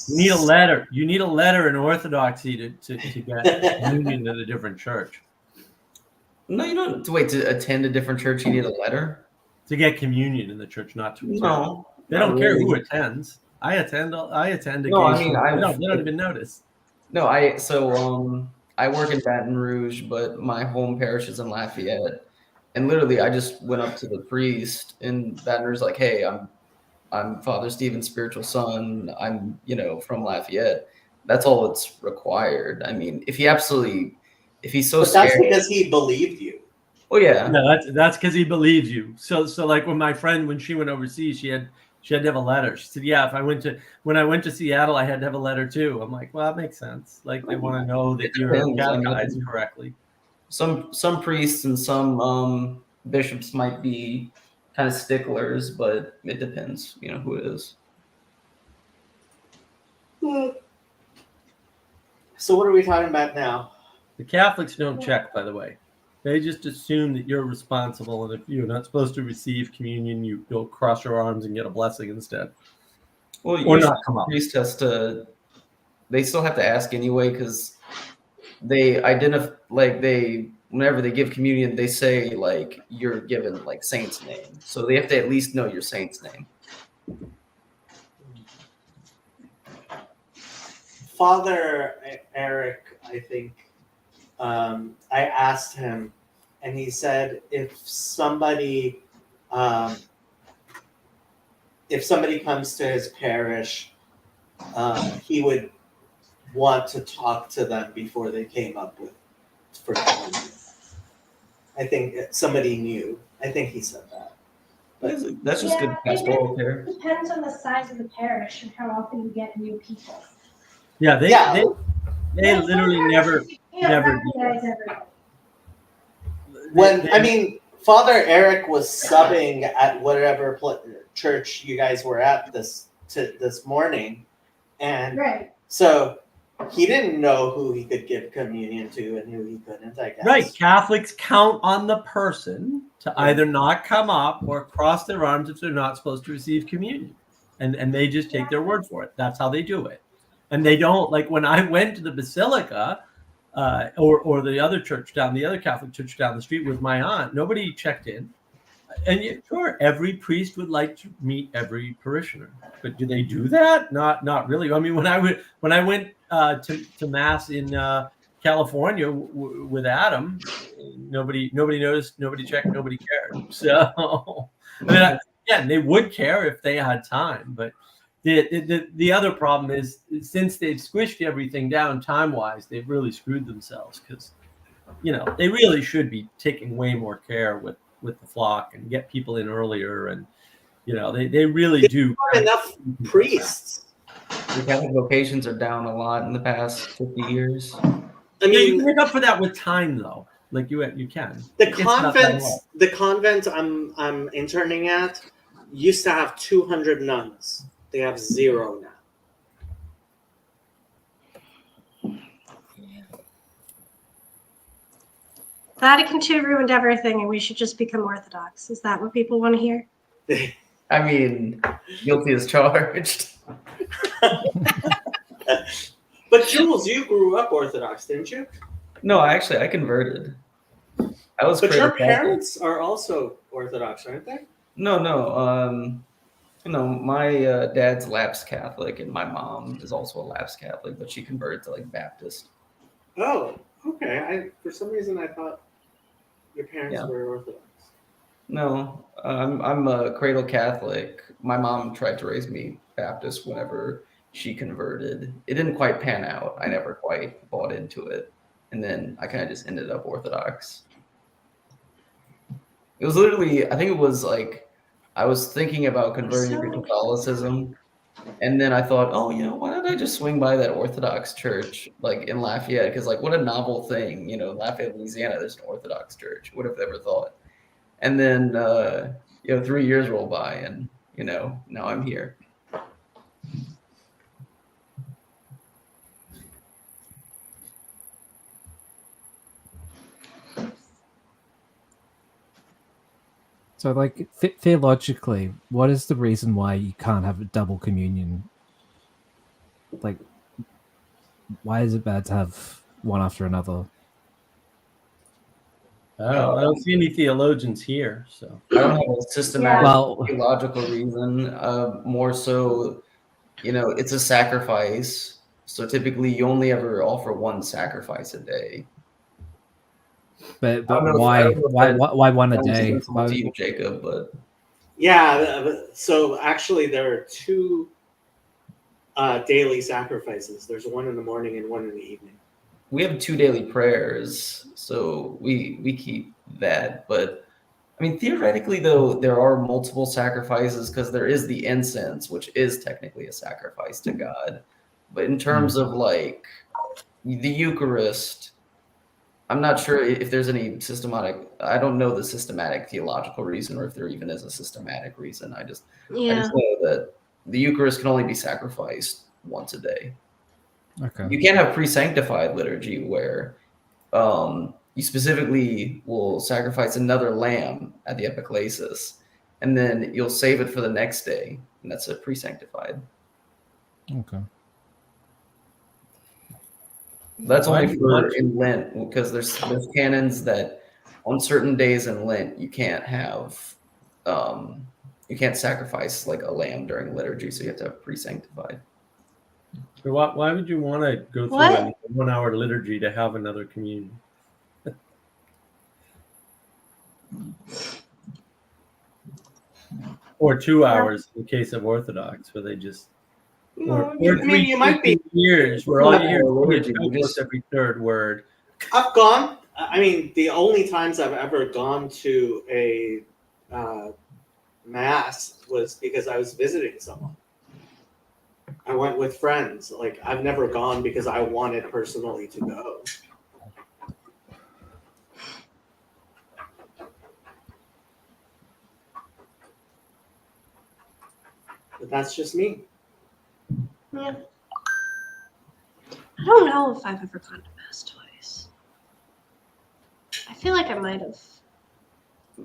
You need a letter. You need a letter in Orthodoxy to get communion to the different church. No, you don't. To wait to attend a different church, you need a letter to get communion in the church. Not to attend. No, they don't care who attends. I attend. No, I mean, they don't even notice. No, I work in Baton Rouge, but my home parish is in Lafayette, and literally, I just went up to the priest in Baton Rouge, like, "Hey, I'm Father Stephen's spiritual son. I'm, from Lafayette." That's all that's required. I mean, if he's so but scared, that's because he believed you. Oh yeah, that's because he believes you. So like when my friend, when she went overseas, she had to have a letter. She said, "Yeah, when I went to Seattle, I had to have a letter too." I'm like, "Well, that makes sense. Like they want to know that you're catechized correctly." Some priests and some bishops might be kind of sticklers, but it depends, who it is. So what are we talking about now? The Catholics don't check, by the way. They just assume that you're responsible, and if you're not supposed to receive communion, you'll cross your arms and get a blessing instead. Well, or not come up. Priest has to. They still have to ask anyway because they identify, whenever they give communion, they say like you're given like saint's name, so they have to at least know your saint's name. Father Eric, I think, I asked him, and he said if somebody comes to his parish, he would want to talk to them before they came up for communion. I think somebody knew. I think he said that. But that's just good pastoral care. It depends on the size of the parish and how often you get new people. Yeah, they literally never recognize everybody. I mean, Father Eric was subbing at whatever church you guys were at this morning, and so he didn't know who he could give communion to and who he couldn't, I guess. Right. Catholics count on the person to either not come up or cross their arms if they're not supposed to receive communion, and they just take their word for it. That's how they do it. And they don't, like when I went to the Basilica or the other Catholic church down the street with my aunt, nobody checked in. And sure, every priest would like to meet every parishioner, but do they do that? Not really. I mean, when I went to mass in California with Adam, nobody noticed, nobody checked, nobody cared. So, I mean, again, they would care if they had time, but. The other problem is since they've squished everything down time-wise, they've really screwed themselves because, they really should be taking way more care with the flock and get people in earlier. And, they really do. Not enough priests. The Catholic vocations are down a lot in the past 50 years. I mean, you can make up for that with time, though. Like you can. The convent I'm interning at used to have 200 nuns. They have 0 now. Vatican II ruined everything, and we should just become Orthodox. Is that what people want to hear? I mean, guilty as charged. But Jules, you grew up Orthodox, didn't you? No, I converted. I was. But your parents are also Orthodox, aren't they? No. My dad's lapsed Catholic, and my mom is also a lapsed Catholic, but she converted to like Baptist. Oh, okay. For some reason I thought your parents were Orthodox. No, I'm a cradle Catholic. My mom tried to raise me Baptist whenever she converted. It didn't quite pan out. I never quite bought into it, and then I kind of just ended up Orthodox. It was literally, I think it was like, I was thinking about converting to Catholicism, and then I thought, oh, why don't I just swing by that Orthodox church, like in Lafayette? Because like, what a novel thing, Lafayette, Louisiana, there's an Orthodox church. Would have ever thought? And then, 3 years roll by, and now I'm here. So, like, theologically, what is the reason why you can't have a double communion? Like, why is it bad to have one after another? I don't see any theologians here, so I don't have a systematic theological reason. More so, it's a sacrifice. So typically, you only ever offer one sacrifice a day. But why one a day? Why to you, Jacob? But yeah, so actually there are two daily sacrifices. There's one in the morning and one in the evening. We have 2 daily prayers, so we keep that. But I mean, theoretically, though, there are multiple sacrifices because there is the incense, which is technically a sacrifice to God. But in terms of like the Eucharist, I'm not sure if there's any systematic. I don't know the systematic theological reason, or if there even is a systematic reason. I just know that the Eucharist can only be sacrificed once a day. Okay. You can't have pre-sanctified liturgy where you specifically will sacrifice another lamb at the epiclesis, and then you'll save it for the next day, and that's a pre-sanctified. Okay. That's only for in Lent, because there's canons that on certain days in Lent you can't have you can't sacrifice like a lamb during liturgy, so you have to have pre-sanctified. So why would you want to go through a 1 hour liturgy to have another communion? Or 2 hours in the case of Orthodox, where they just or 3 years where all you hear is every third word. I've gone. I mean, the only times I've ever gone to a mass was because I was visiting someone. I went with friends. Like, I've never gone because I wanted personally to go. But that's just me. Yeah. I don't know if I've ever gone to mass twice. I feel like I might have.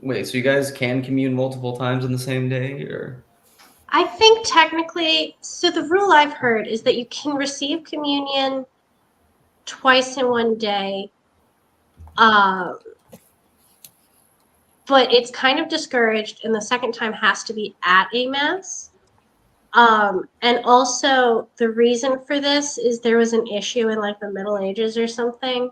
Wait, so you guys can commune multiple times in the same day, or? I think technically, so the rule I've heard is that you can receive communion twice in one day, but it's kind of discouraged, and the second time has to be at a mass. And also, the reason for this is there was an issue in like the Middle Ages or something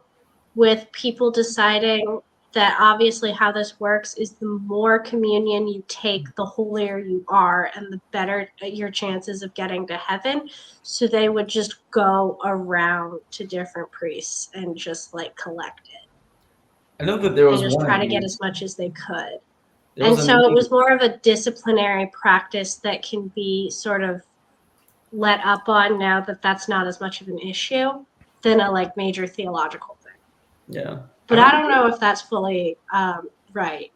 with people deciding that obviously how this works is the more communion you take, the holier you are, and the better your chances of getting to heaven. So they would just go around to different priests and just like collect it. I know that there was and just one try to get as much as they could. There And was a so it meeting- was more of a disciplinary practice that can be sort of let up on now that that's not as much of an issue than a like major theological thing. Yeah. But I don't know if that's fully right.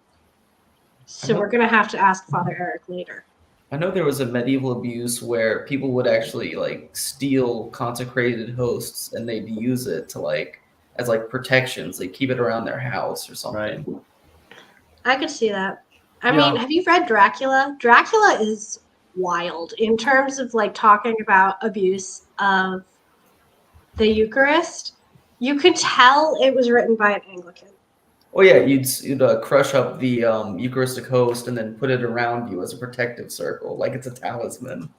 So we're going to have to ask Father Eric later. I know there was a medieval abuse where people would actually like steal consecrated hosts and they'd use it to like as like protections. They keep it around their house or something. I could see that. I Yeah. mean, have you read Dracula? Dracula is wild in terms of like talking about abuse of the Eucharist. You could tell it was written by an Anglican. Oh yeah, you'd crush up the Eucharistic host and then put it around you as a protective circle, like it's a talisman.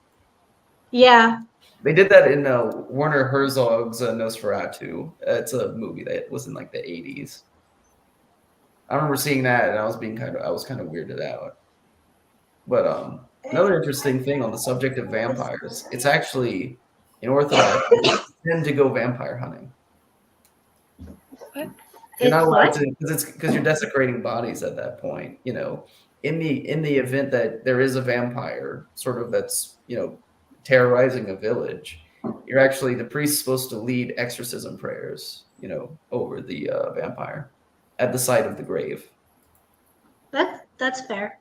Yeah. They did that in Werner Herzog's Nosferatu. It's a movie that was in like the 80s. I remember seeing that, and I was kind of weirded out. But another interesting thing on the subject of vampires, it's actually in Orthodox it's sin to go vampire hunting. You're not allowed to because you're desecrating bodies at that point. You know, in the event that there is a vampire, sort of that's terrorizing a village, you're actually the priest's supposed to lead exorcism prayers, over the vampire at the site of the grave. That's fair.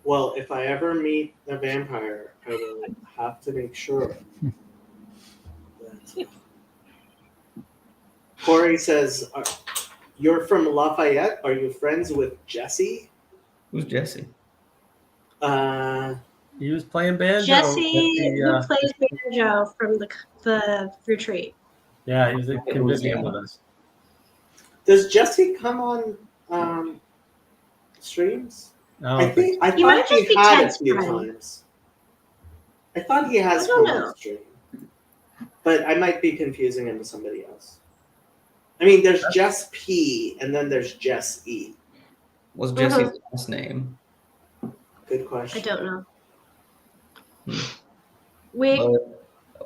Well, if I ever meet a vampire, I will have to make sure that. Corey says, "You're from Lafayette. Are you friends with Jesse?" Who's Jesse? He was playing banjo. Jesse, who plays banjo from the retreat. Yeah, he was at Convivium with us. Does Jesse come on streams? I thought he had a few times. I thought he has come on stream, but I might be confusing him with somebody else. I mean, there's Jess P, and then there's Jess E. What's Jesse's last name? Good question. I don't know. We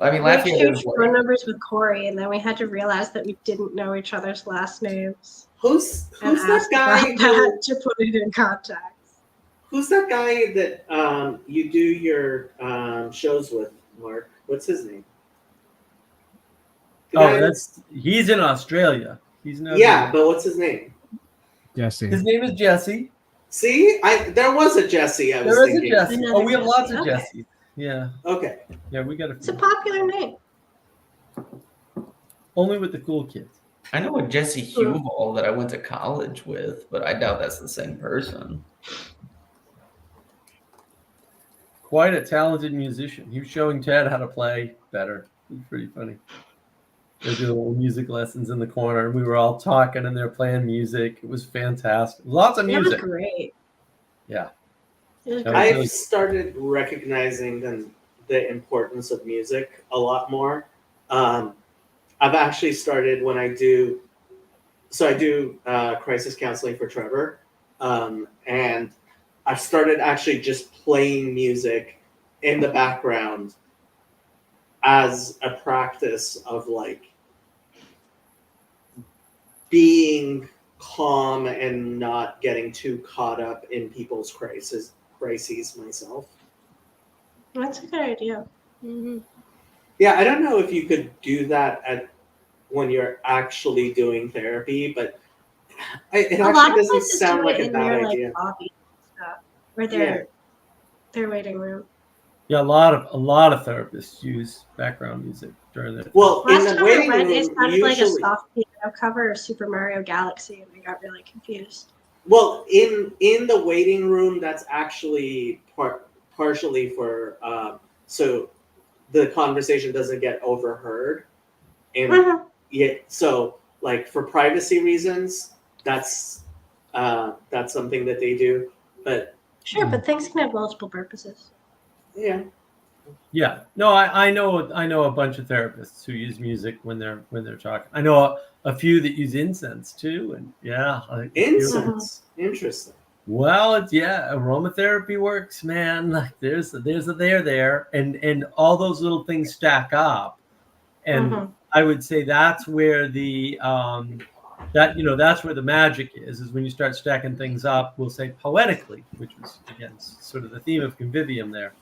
exchanged phone numbers with Corey, and then we had to realize that we didn't know each other's last names. Who's that guy to put it in context? Who's that guy that you do your shows with, Mark? What's his name? He's in Australia. He's no. Yeah, but what's his name? Jesse. His name is Jesse. See, there was a Jesse. There was a Jesse. Oh, we have lots of Jesse. Yeah. Okay. Yeah, we got It's a popular name. Only with the cool kids. I know a Jesse Huball that I went to college with, but I doubt that's the same person. Quite a talented musician. He was showing Ted how to play better. It was pretty funny. They did little music lessons in the corner, and we were all talking, and they're playing music. It was fantastic. Lots of music. It was great. Yeah. I've started recognizing the importance of music a lot more. I've actually started when I do crisis counseling for Trevor, and I've started actually just playing music in the background as a practice of like being calm and not getting too caught up in people's crises myself. That's a good idea. Mm-hmm. Yeah, I don't know if you could do that when you're actually doing therapy, but it actually doesn't sound like a bad idea. Or their waiting room. Yeah, a lot of therapists use background music during the. Well, last in the time waiting I read, room, it sounded usually, like a soft piano cover of Super Mario Galaxy, and I got really confused. Well, in the waiting room, that's actually partially for so the conversation doesn't get overheard, and so like for privacy reasons, that's something that they do, but. Sure, but things can have multiple purposes. Yeah. Yeah. No, I know a bunch of therapists who use music when they're talking. I know a few that use incense too, and incense. Interesting. Well, aromatherapy works, man. Like there's a there, and all those little things stack up, and I would say that's where the that's where the magic is when you start stacking things up. We'll say poetically, which was again sort of the theme of Convivium there.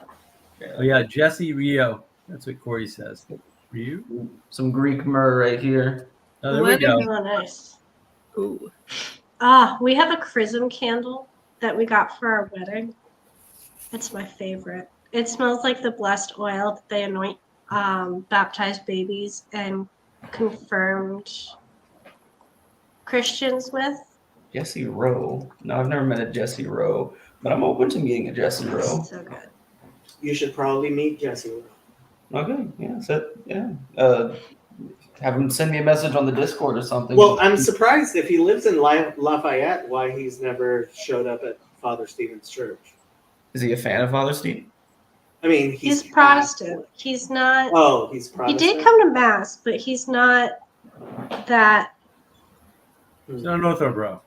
Oh yeah, Jesse Rio. That's what Corey says. Rio? Some Greek myrrh right here. Oh, there we go. Oh, nice. Ooh. We have a chrism candle that we got for our wedding. It's my favorite. It smells like the blessed oil that they anoint baptized babies and confirmed Christians with. Jesse Rowe. No, I've never met a Jesse Rowe, but I'm open to meeting a Jesse Rowe. So good. You should probably meet Jesse Rowe. Okay, yeah, have him send me a message on the Discord or something. Well, I'm surprised if he lives in Lafayette, why he's never showed up at Father Stephen's church. Is he a fan of Father Stephen? I mean, he's Protestant. He's not. Oh, he's Protestant. He did come to mass, but he's not that. He's not an ortho bro.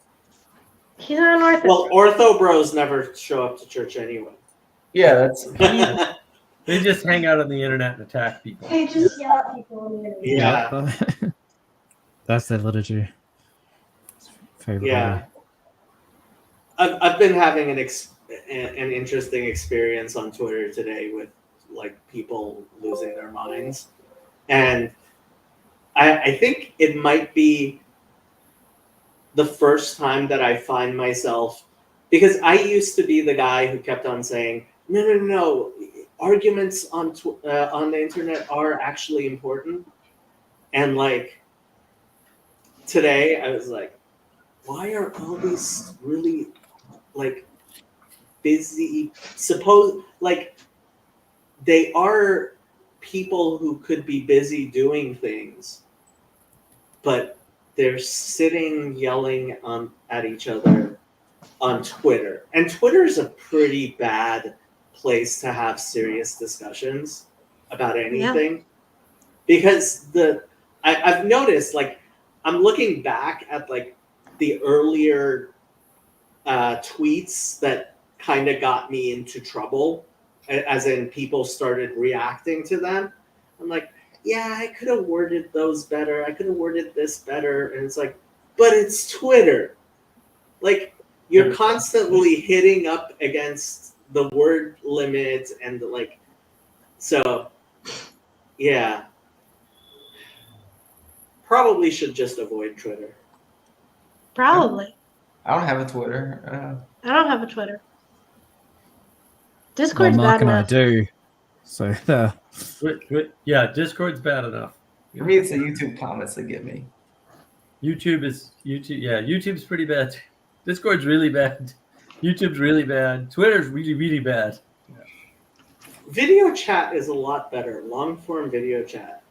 He's not an ortho. Well, ortho bros never show up to church anyway. Yeah, that's. They just hang out on the internet and attack people. They just yell at people on the internet. Yeah. That's their liturgy. Favorite. Yeah. I've been having an interesting experience on Twitter today with like people losing their minds, and I think it might be the first time that I find myself, because I used to be the guy who kept on saying, no, arguments on the internet are actually important, and like today I was like, why are all these really like busy, like they are people who could be busy doing things, but they're sitting yelling at each other on Twitter. And Twitter's a pretty bad place to have serious discussions about anything. Yeah. Because I've noticed, like, I'm looking back at like the earlier tweets that kind of got me into trouble, as in people started reacting to them. I'm like, yeah, I could have worded those better. I could have worded this better. And it's like, but it's Twitter. Like, you're constantly hitting up against the word limit and like, so yeah. Probably should just avoid Twitter. Probably. I don't have a Twitter. I don't have a Twitter. Discord's Mark bad and enough. I do. So yeah, Discord's bad enough. For me, it's the YouTube comments that get me. YouTube. Yeah, YouTube's pretty bad. Discord's really bad. YouTube's really bad. Twitter's really, really bad. Yeah. Video chat is a lot better. Long form video chat.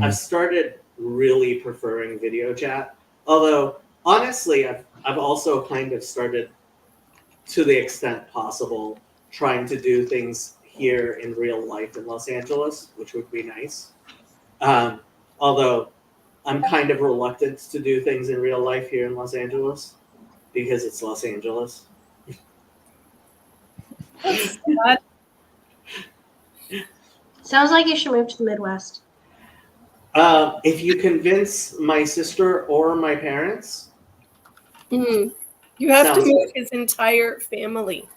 I've started really preferring video chat. Although honestly, I've also kind of started, to the extent possible, trying to do things here in real life in Los Angeles, which would be nice. Although I'm kind of reluctant to do things in real life here in Los Angeles because it's Los Angeles. Sounds like you should move to the Midwest. If you convince my sister or my parents. You have to move his entire family.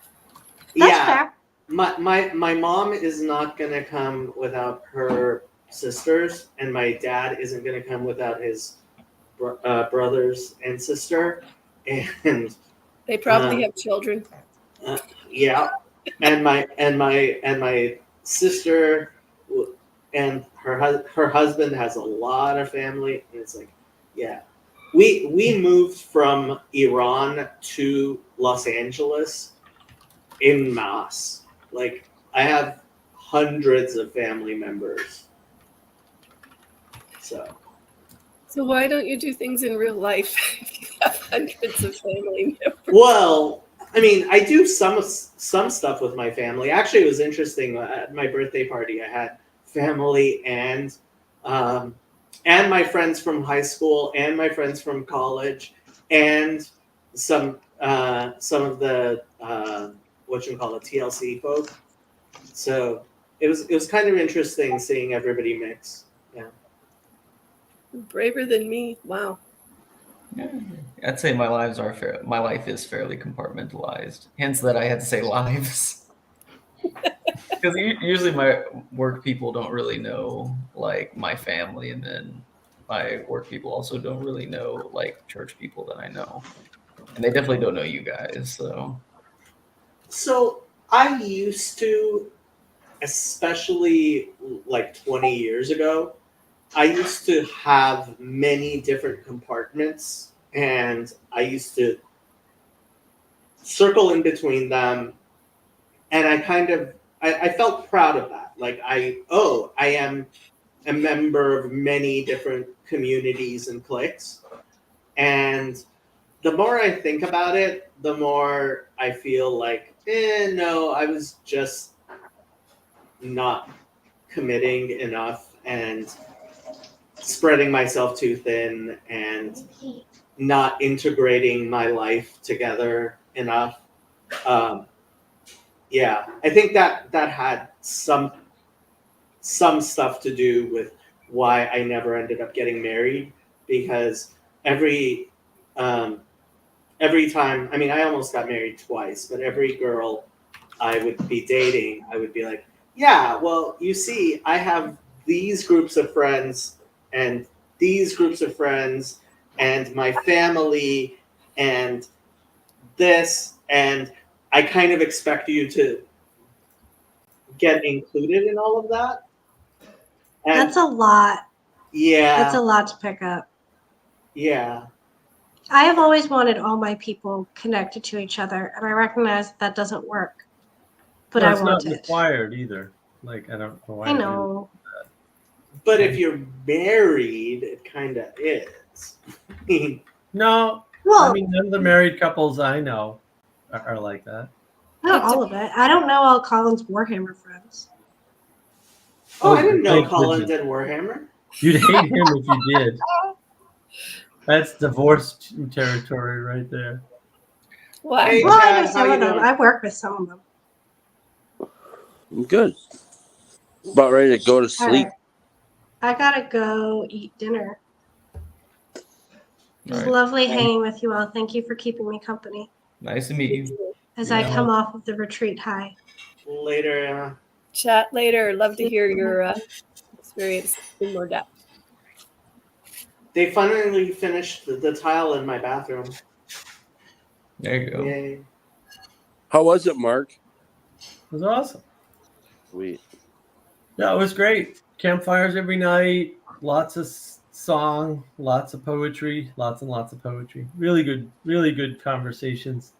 That's fair. My mom is not going to come without her sisters, and my dad isn't going to come without his brothers and sister. And they probably have children. Yeah, and my sister and her husband has a lot of family, and it's like, yeah, we moved from Iran to Los Angeles en masse. Like, I have hundreds of family members. So why don't you do things in real life if you have hundreds of family members? Well, I mean, I do some stuff with my family. Actually, it was interesting. At my birthday party, I had family and my friends from high school and my friends from college and some of the TLC folk. So it was kind of interesting seeing everybody mix. Yeah. Braver than me. Wow. Yeah. I'd say my life is fairly compartmentalized. Hence that I had to say lives. Because usually my work people don't really know like my family, and then my work people also don't really know like church people that I know, and they definitely don't know you guys. So I used to, especially like 20 years ago, I used to have many different compartments, and I used to circle in between them, and I felt proud of that. Like I am a member of many different communities and cliques, and the more I think about it, the more I feel like, no, I was just not committing enough and spreading myself too thin and not integrating my life together enough. Yeah, I think that had some stuff to do with why I never ended up getting married, because every time, I mean, I almost got married twice, but every girl I would be dating, I would be like, yeah, well, you see, I have these groups of friends and these groups of friends and my family and this, and I kind of expect you to get included in all of that. And That's a lot. yeah. That's a lot to pick up. Yeah. I have always wanted all my people connected to each other, and I recognize that doesn't work. But well, I it's want not it. required either. Like, I don't know why. I know. But if you're married, it kind of is. No. Well, I mean, none of the married couples I know are like that. not all of it. I don't know all Colin's Warhammer friends. Oh, I didn't know thank Colin goodness. did Warhammer. You'd hate him if you did. That's divorce territory right there. What? Hey, Well, I Chad, know how some you of them. doing? I work with some of them. I'm good. About ready to go to All sleep. right. I gotta go eat dinner. It was Alright. lovely hanging with you all. Thank you for keeping me company Nice to meet you. as I come off of the retreat high. Later. Chat later. Love to hear your experience in more depth. They finally finished the tile in my bathroom. There you go. Yay. How was it, Mark? It was awesome. Sweet. Yeah, it was great. Campfires every night. Lots of song. Lots of poetry. Lots and lots of poetry. Really good conversations.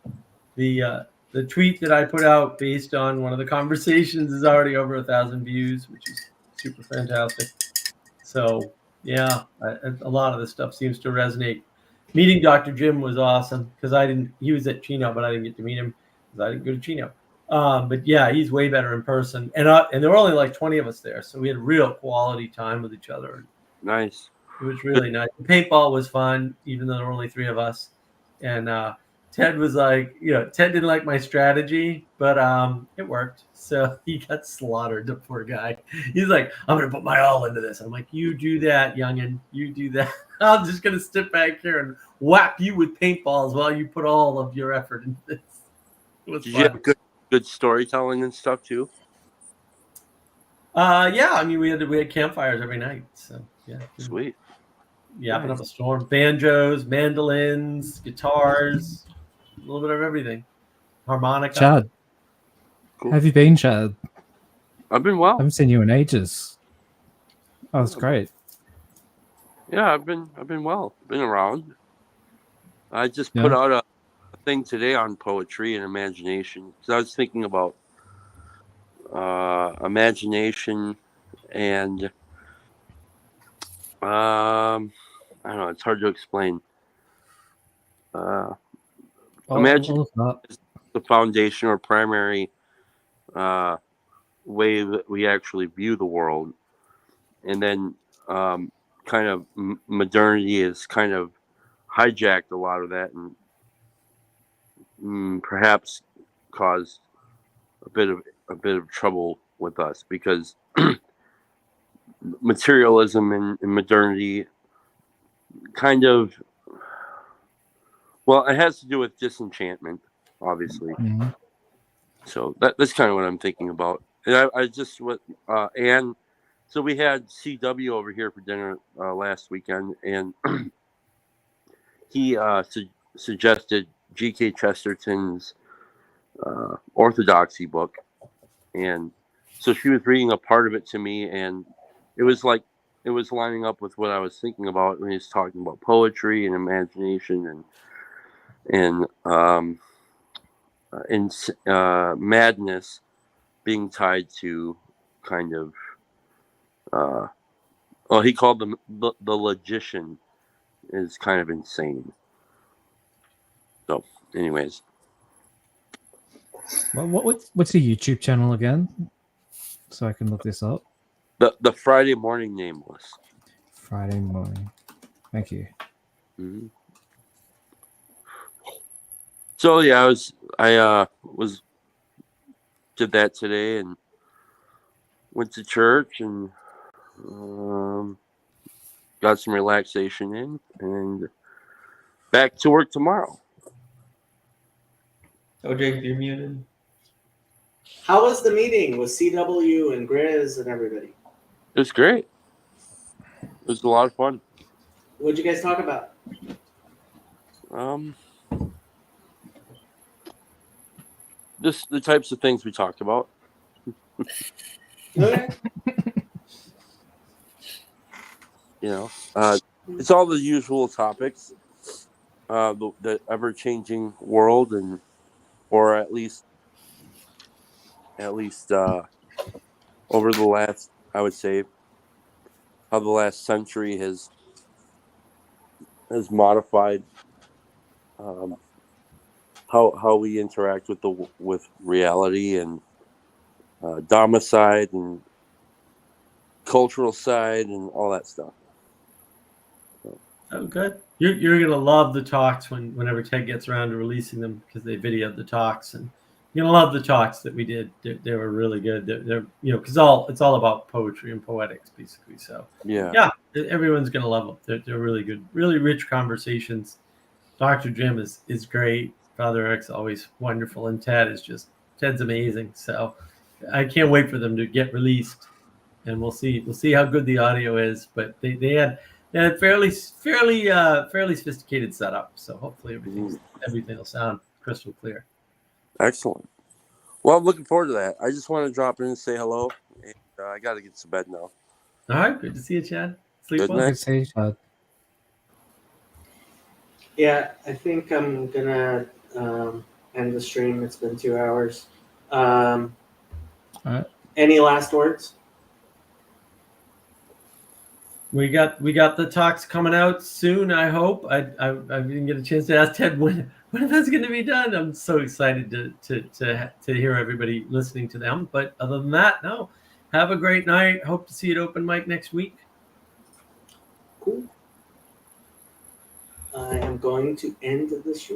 The tweet that I put out based on one of the conversations is already over 1,000 views, which is super fantastic. So yeah, a lot of this stuff seems to resonate. Meeting Dr. Jim was awesome because he was at Chino, but I didn't get to meet him because I didn't go to Chino. But yeah, he's way better in person. And there were only like 20 of us there, so we had real quality time with each other. Nice. It was really nice. The paintball was fun, even though there were only 3 of us. And Ted was like, Ted didn't like my strategy, but it worked. So he got slaughtered, the poor guy. He's like, I'm going to put my all into this. I'm like, you do that, youngin. You do that. I'm just going to sit back here and whack you with paintballs while you put all of your effort into this. It was Did fun. you have good storytelling and stuff too? Yeah, I mean, we had campfires every night. So yeah. Sweet. Yapping up a storm. Banjos, mandolins, guitars, a little bit of everything. Harmonica. Chad, Cool. how have you been, Chad? I've been well. I haven't seen you in ages. Oh, it's great. Yeah, I've been well. Been around. I just put out a thing today on poetry and imagination because I was thinking about imagination and I don't know. It's hard to explain. Imagine is the foundation or primary way that we actually view the world, and then kind of modernity has kind of hijacked a lot of that and perhaps caused a bit of trouble with us because materialism and modernity kind of, well, it has to do with disenchantment, obviously. Mm-hmm. So that's kind of what I'm thinking about. And I just Anne. So we had CW over here for dinner last weekend, and he suggested G.K. Chesterton's Orthodoxy book, and so she was reading a part of it to me, and it was like it was lining up with what I was thinking about when he was talking about poetry and imagination and madness being tied to kind of well, he called them the logician is kind of insane. So, anyways, what's your YouTube channel again? So I can look this up. The Friday Morning Nameless. Friday morning. Thank you. Mm-hmm. So yeah, I did that today and went to church and got some relaxation in and back to work tomorrow. Oh, Jake, you're muted. How was the meeting with CW and Grizz and everybody? It was great. It was a lot of fun. What'd you guys talk about? Just the types of things we talked about. Okay. You know, it's all the usual topics. The ever-changing world, and or at least over the last, I would say, how the last century has modified how we interact with reality and domicide and cultural side and all that stuff. Oh, good. You're gonna love the talks whenever Ted gets around to releasing them because they videoed the talks, and you're gonna love the talks that we did. They were really good. They're because it's all about poetry and poetics basically. So yeah, everyone's gonna love them. They're really good, really rich conversations. Dr. Jim is great. Father Eric's always wonderful, and Ted's amazing. So I can't wait for them to get released, and we'll see how good the audio is. But they had fairly sophisticated setup, so hopefully everything will sound crystal clear. Excellent. Well, I'm looking forward to that. I just want to drop in and say hello. And, I got to get to bed now. All right, good to see you, Chad. Sleep Good well. night. Good to see you, Chad. Yeah, I think I'm gonna end the stream. It's been 2 hours. All right. Any last words? We got the talks coming out soon. I hope. I didn't get a chance to ask Ted when that's going to be done. I'm so excited to hear everybody listening to them. But other than that, no. Have a great night. Hope to see you at open mic next week. Cool. I am going to end the stream.